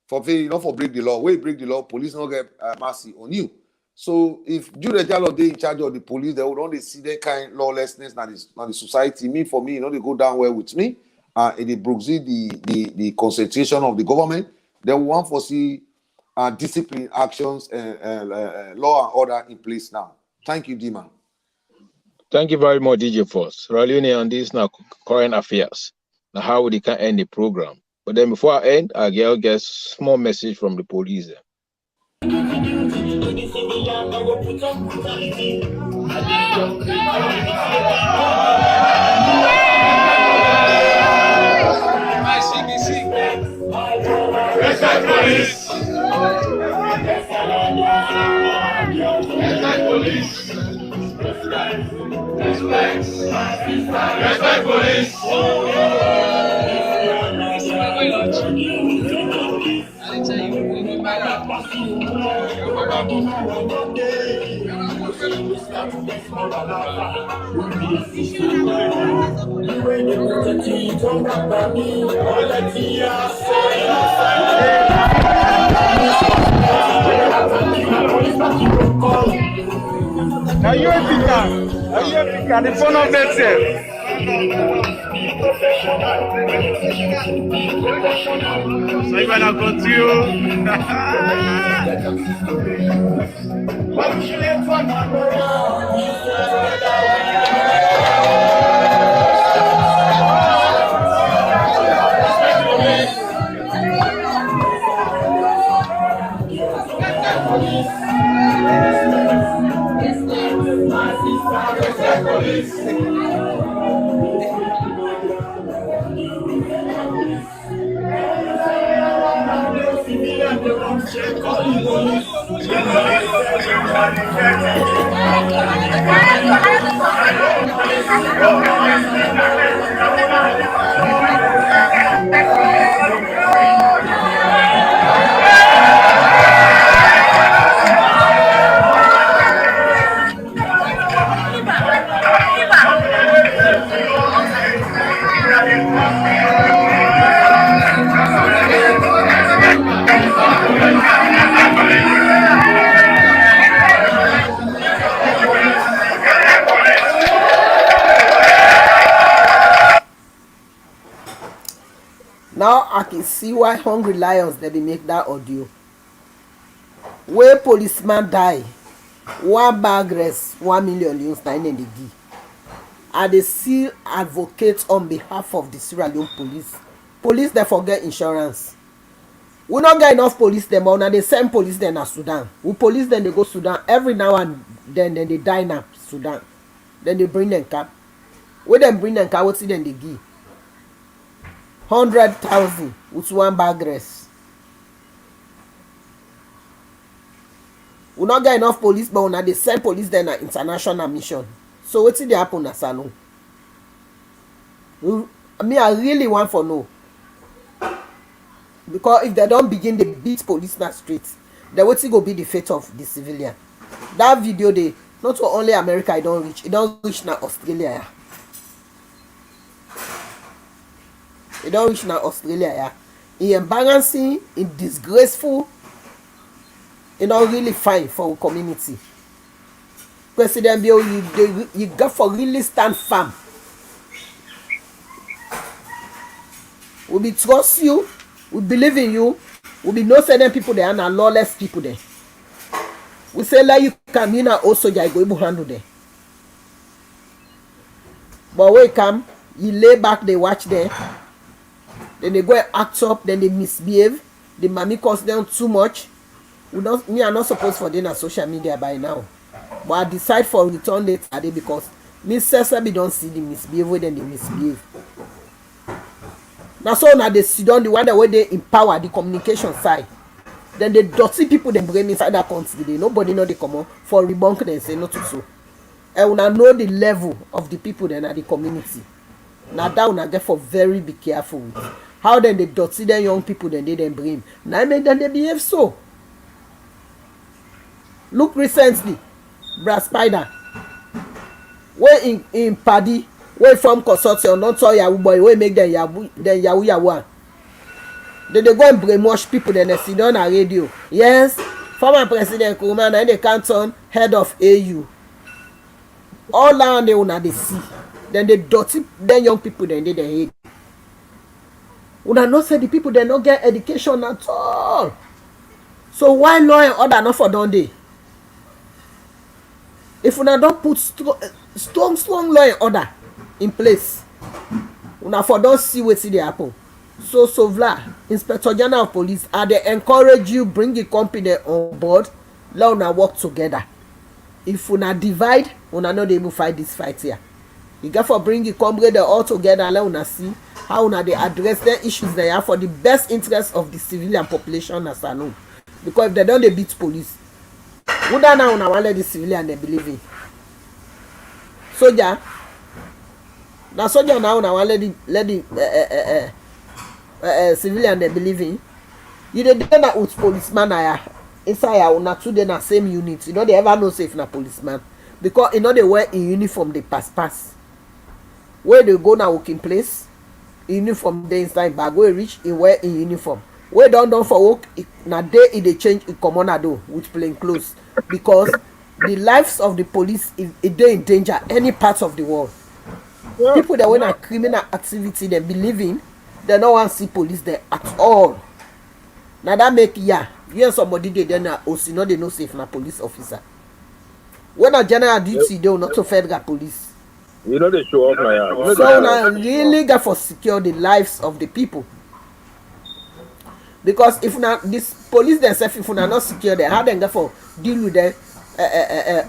for fail, not for break the law. When you break the law, police not get mercy on you. So if Jude Jalo they in charge of the police, they would only see that kind of lawlessness now the society. Me for me, they go down well with me. It brings the concentration of the government. Then we want to see discipline actions and law and order in place now. Thank you, Dima.
Thank you very much, DJ Force. Raluni on this now current affairs. Now how we can end the program. But then before I end, I get small message from the police.
Respect police.
Now you a picker, the phone of themselves. So you better continue.
Now I can see why Hungry Lions they make that audio. Where policeman die, one bag rest, 1 million euros na in the give. And they still advocate on behalf of the Sierra Leone police. Police they forget insurance. We not get enough police them, but now they send police them to Sudan. We police them they go Sudan every now and then they die in Sudan. Then they bring them cap. When them bring them cap, what see them they give? 100,000 with one bag rest. We not get enough police, but now they send police then na international mission. So what did they happen na salon? I really want for know. Because if they don't begin to beat police na streets, then what go be the fate of the civilian? That video they not only America it don't reach na Australia. It don't reach now Australia, yeah. Embarrassing, disgraceful, not really fine for our community. President Bill, you got for really stand firm. We be trust you, we believe in you, we be no certain people there and are lawless people there. We say like you come in also you go able handle there. But when you come, you lay back, they watch there. Then they go and act up, then they misbehave. The mommy cost them too much. Me are not supposed for them on social media by now. But I decide for return later because me Cesar don't see the misbehave, then they misbehave. Now so now they sit down the one that way they empower the communication side. Then the dirty people they bring inside that country. Nobody know they come on for debunk and say not to so. And when I know the level of the people then at the community. Now that una get for very be careful with. How then they dirty them young people then they bring. Now I make them they behave so. Look recently, Brass Spider, wey in Paddy, wey from consortium, not all Yahoo boy, wey make them Yahoo. They go and brainwash people, then they sit down on radio. Yes, former President Nkrumah na the canton head of AU. All around they una they see. Then they dirty them young people, then they hate. Una not say the people they not get education at all. So why law and order not for done day? If una don't put strong law and order in place, una for don't see wetin dey happen. So Sovla, Inspector General of Police, I dey encourage you bring the company on board, let una work together. If una divide, una no dey able fight this fight here. You get for bring the company all together, let una see how una dey address the issues they have for the best interest of the civilian population as I know. Because if they don't dey beat police, would now una wan let the civilian they believe in? Soldier, na soldier now una wan let the civilian they believe in. You dey dey na with policeman na inside ya una two dey na same unit. You know they ever know safe na policeman because you know they wear in uniform they pass. Where they go na working place, uniform dey inside bag. Where reach he wear in uniform. Where don for work na day e dey change e comot na do with plain clothes because the lives of the police is dey in danger any part of the world. People that when a criminal activity they believe in, they no wan see police there at all. Na that make you and somebody dey there na osi no dey no safe na police officer. When a general duty dey not to federal police.
You know they show up like
So na really get for secure the lives of the people. Because if na this police themselves, if una not secure them, how dem get for deal with the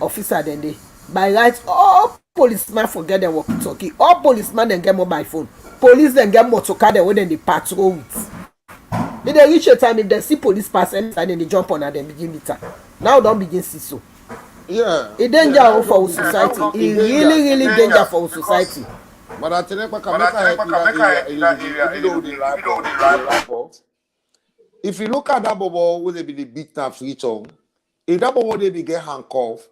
officer then they by right all policemen forget them walkie talkie, all policemen then get mobile phone, police then get motor car then wey dem dey patrol with. Then they reach a time if they see police pass inside then they jump on and then begin litter. Now don't begin see so.
Yeah.
It danger for our society. It really danger for our society.
But I tell you, if you look at that bubble where they be the beat up free tongue, if that bubble they be get handcuffed,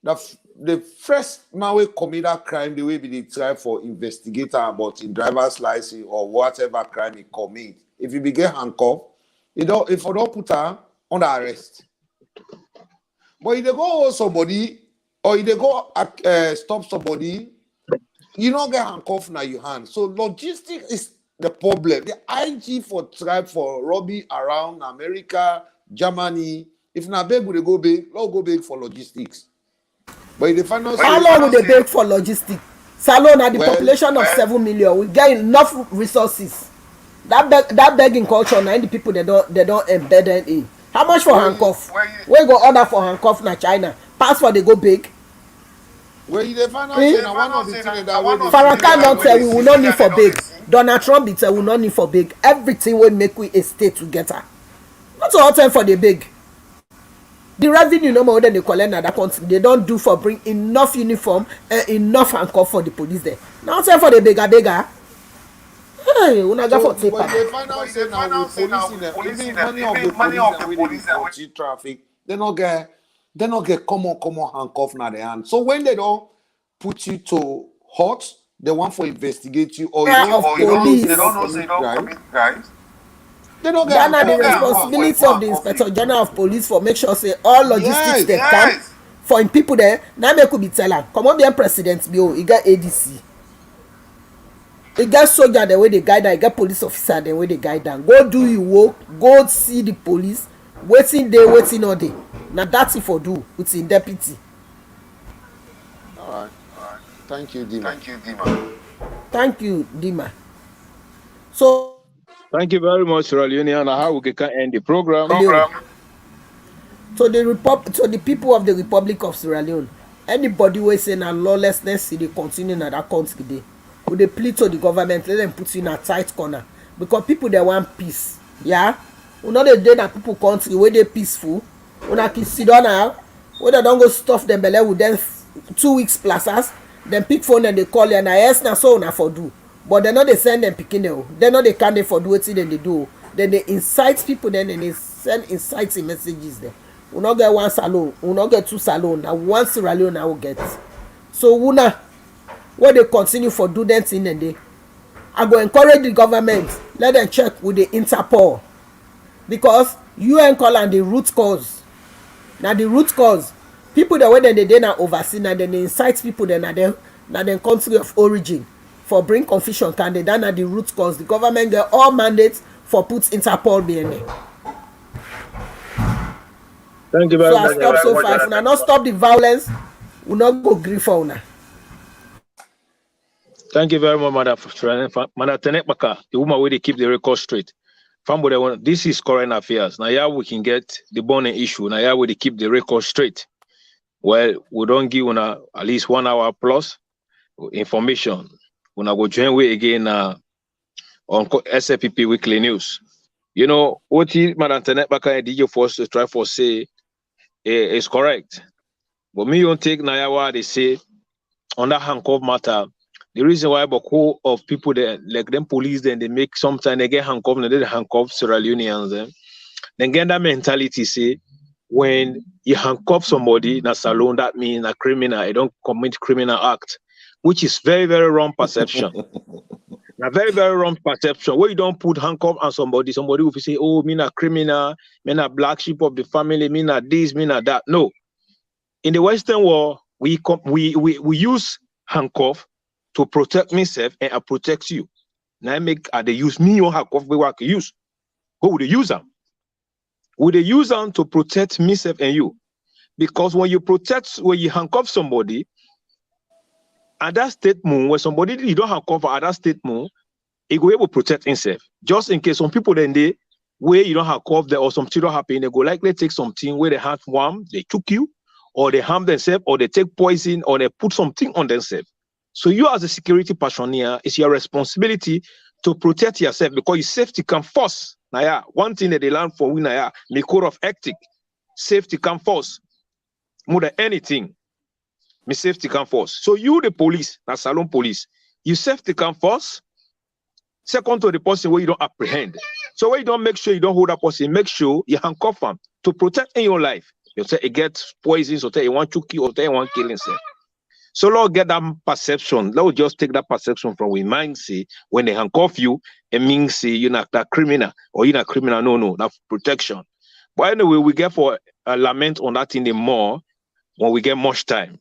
the first man will commit that crime, the way they try for investigator about in driver's license or whatever crime he commit. If you be get handcuffed, if you don't put her under arrest. But if they go hold somebody or if they go stop somebody, you don't get handcuffed now your hand. So logistics is the problem. The IG for tribe for robbery around America, Germany. If na beg, would they go big? Let's go big for logistics. But if they find out
how long will they beg for logistics? Salon at the population of 7 million. We get enough resources. That begging culture now the people they don't embed in. How much for handcuff? We go order for handcuff na China. Pass for they go big.
Where you find out one of the things that way
Farrakhan don't tell we will not need for big. Donald Trump be tell we not need for big. Everything will make we a state together. Not all time for the big. The revenue no more than they collect na that country. They don't do for bring enough uniform and enough handcuff for the police there. Now time for the bigger. Hey, una got for tape.
When they find out say now with police in them, even many of the police that traffic, they not get common handcuff na the hand. So when they don't put you to hot, they want for investigate you or
They don't know
say don't commit crimes. They don't get
that na the responsibility of the Inspector General of Police for make sure say all logistics they come for in people there. Now make could be tell am come on be president be he get ADC. He get soldier the way they guide am, he get police officer the way they guide am. Go do your work, go see the police, waiting day, waiting all day. Now that's it for do with him deputy.
All right. Thank you, Dima.
Thank you, Dima. So
Thank you very much, Royal Union. How we can end the program.
to the people of the Republic of Sierra Leone, anybody wey say na lawlessness dey continue na that country dey, we dey plead to the government let them put you in a tight corner because people dey want peace. Yeah, we no dey na people country wey dey peaceful. Una keep sit down now, wey dem don go stuff dem belle with dem 2 weeks plazas, dem pick phone and dey call you na yes na so una for do. but they no dey send them pikin o. They no dey candidate for do wetin dem dey do. Then they incite people. Then they send inciting messages. There, we no get one salon, we no get two salon. Na one Sierra Leone na we get. So una wey dey continue for do dem thing dem dey. I go encourage the government, let them check with the Interpol, because UN call am the root cause. Na the root cause. People that wey dem dey na oversee, na dem dey incite people dem na dem country of origin for bring confusion candidate. That na the root cause. The government get all mandates for put Interpol BNA.
Thank you very
So
much.
I stop so far. If una no stop the violence, we no go gree for una.
Thank you very much, Madam Tenekbaka, the woman where they keep the record straight. This is current affairs. Now, yeah, we can get the burning issue. Now, yeah, where they keep the record straight. Well, we don't give una at least 1 hour plus information. When I go join way again on SFPP Weekly News. You know, what Madam Tenekbaka and DJ Force to try for say is correct. But me don't take Nayawa, they say, on that handcuff matter. The reason why Boko of people that like them police, then they make sometimes they get handcuffed, and they handcuff Sierra Leoneans. Then get that mentality say when you handcuff somebody in a salon, that means a criminal, you don't commit criminal act, which is very, very wrong perception. A very, very wrong perception. Where you don't put handcuff on somebody will say, oh, me a criminal, me a black sheep of the family, me a this, me a that. No. In the Western world, we use handcuff to protect myself and I protect you. Now they use me or handcuff we work use. Who would they use them? Would they use them to protect myself and you? Because when you handcuff somebody, at that statement, when somebody you don't handcuff at that statement, he go able to protect himself. Just in case some people then they where you don't handcuff there or something don't happen, they go likely take something where they have one, they took you, or they harm themselves, or they take poison, or they put something on themselves. So you as a security personnel, it's your responsibility to protect yourself because your safety comes first. Now, yeah, one thing that they learn from we now, the code of ethic, safety comes first. More than anything, my safety comes first. So you, the police, that's salon police, your safety comes first. Second to the person where you don't apprehend. So where you don't make sure you don't hold that person, make sure you handcuff them to protect in your life. You say it gets poisons, or you want to kill, or you want to kill himself. So Lord, get that perception. Lord, just take that perception from we mind. Say when they handcuff you, it means say you're not that criminal or you're not criminal. No, that's protection. But anyway, we get for a lament on that in the more when we get much time.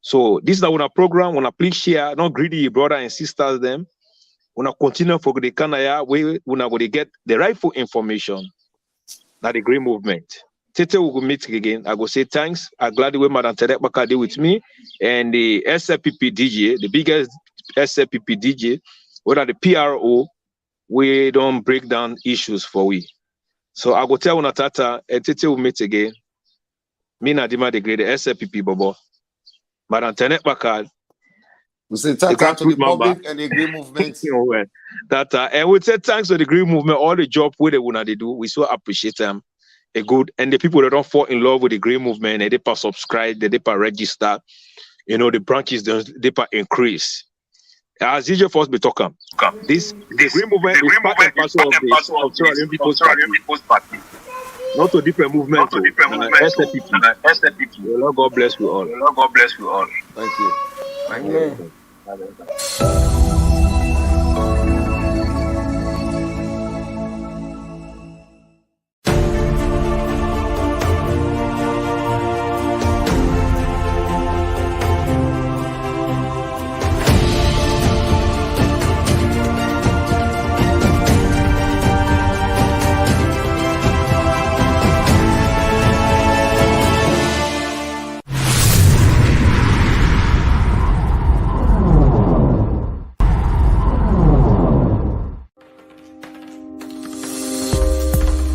So this is our program. Wanna please share, not greedy brother and sisters them. Wanna continue for the Kanaya way. Wanna go to get the rightful information. Not the green movement. Tete will go meet again. I go say thanks. I'm glad the way Madam Tenekbaka did with me and the SFPP DJ, the biggest SFPP DJ, whether the PRO, we don't break down issues for we. So I go tell Unatata and Tete will meet again. Me Nadima the great SFPP Bobo. Madam Tenekbaka.
We say thanks to the public and the green movement.
And we say thanks to the green movement, all the job where they do. We so appreciate them. A good and the people that don't fall in love with the green movement, they per subscribe, they per register, you know, the branches they per increase. As usual for us be talking. The green movement is part and parcel of the Australian People's Party. Not a different movement. SFPP. Lord God bless you all.
Thank you.
Amen.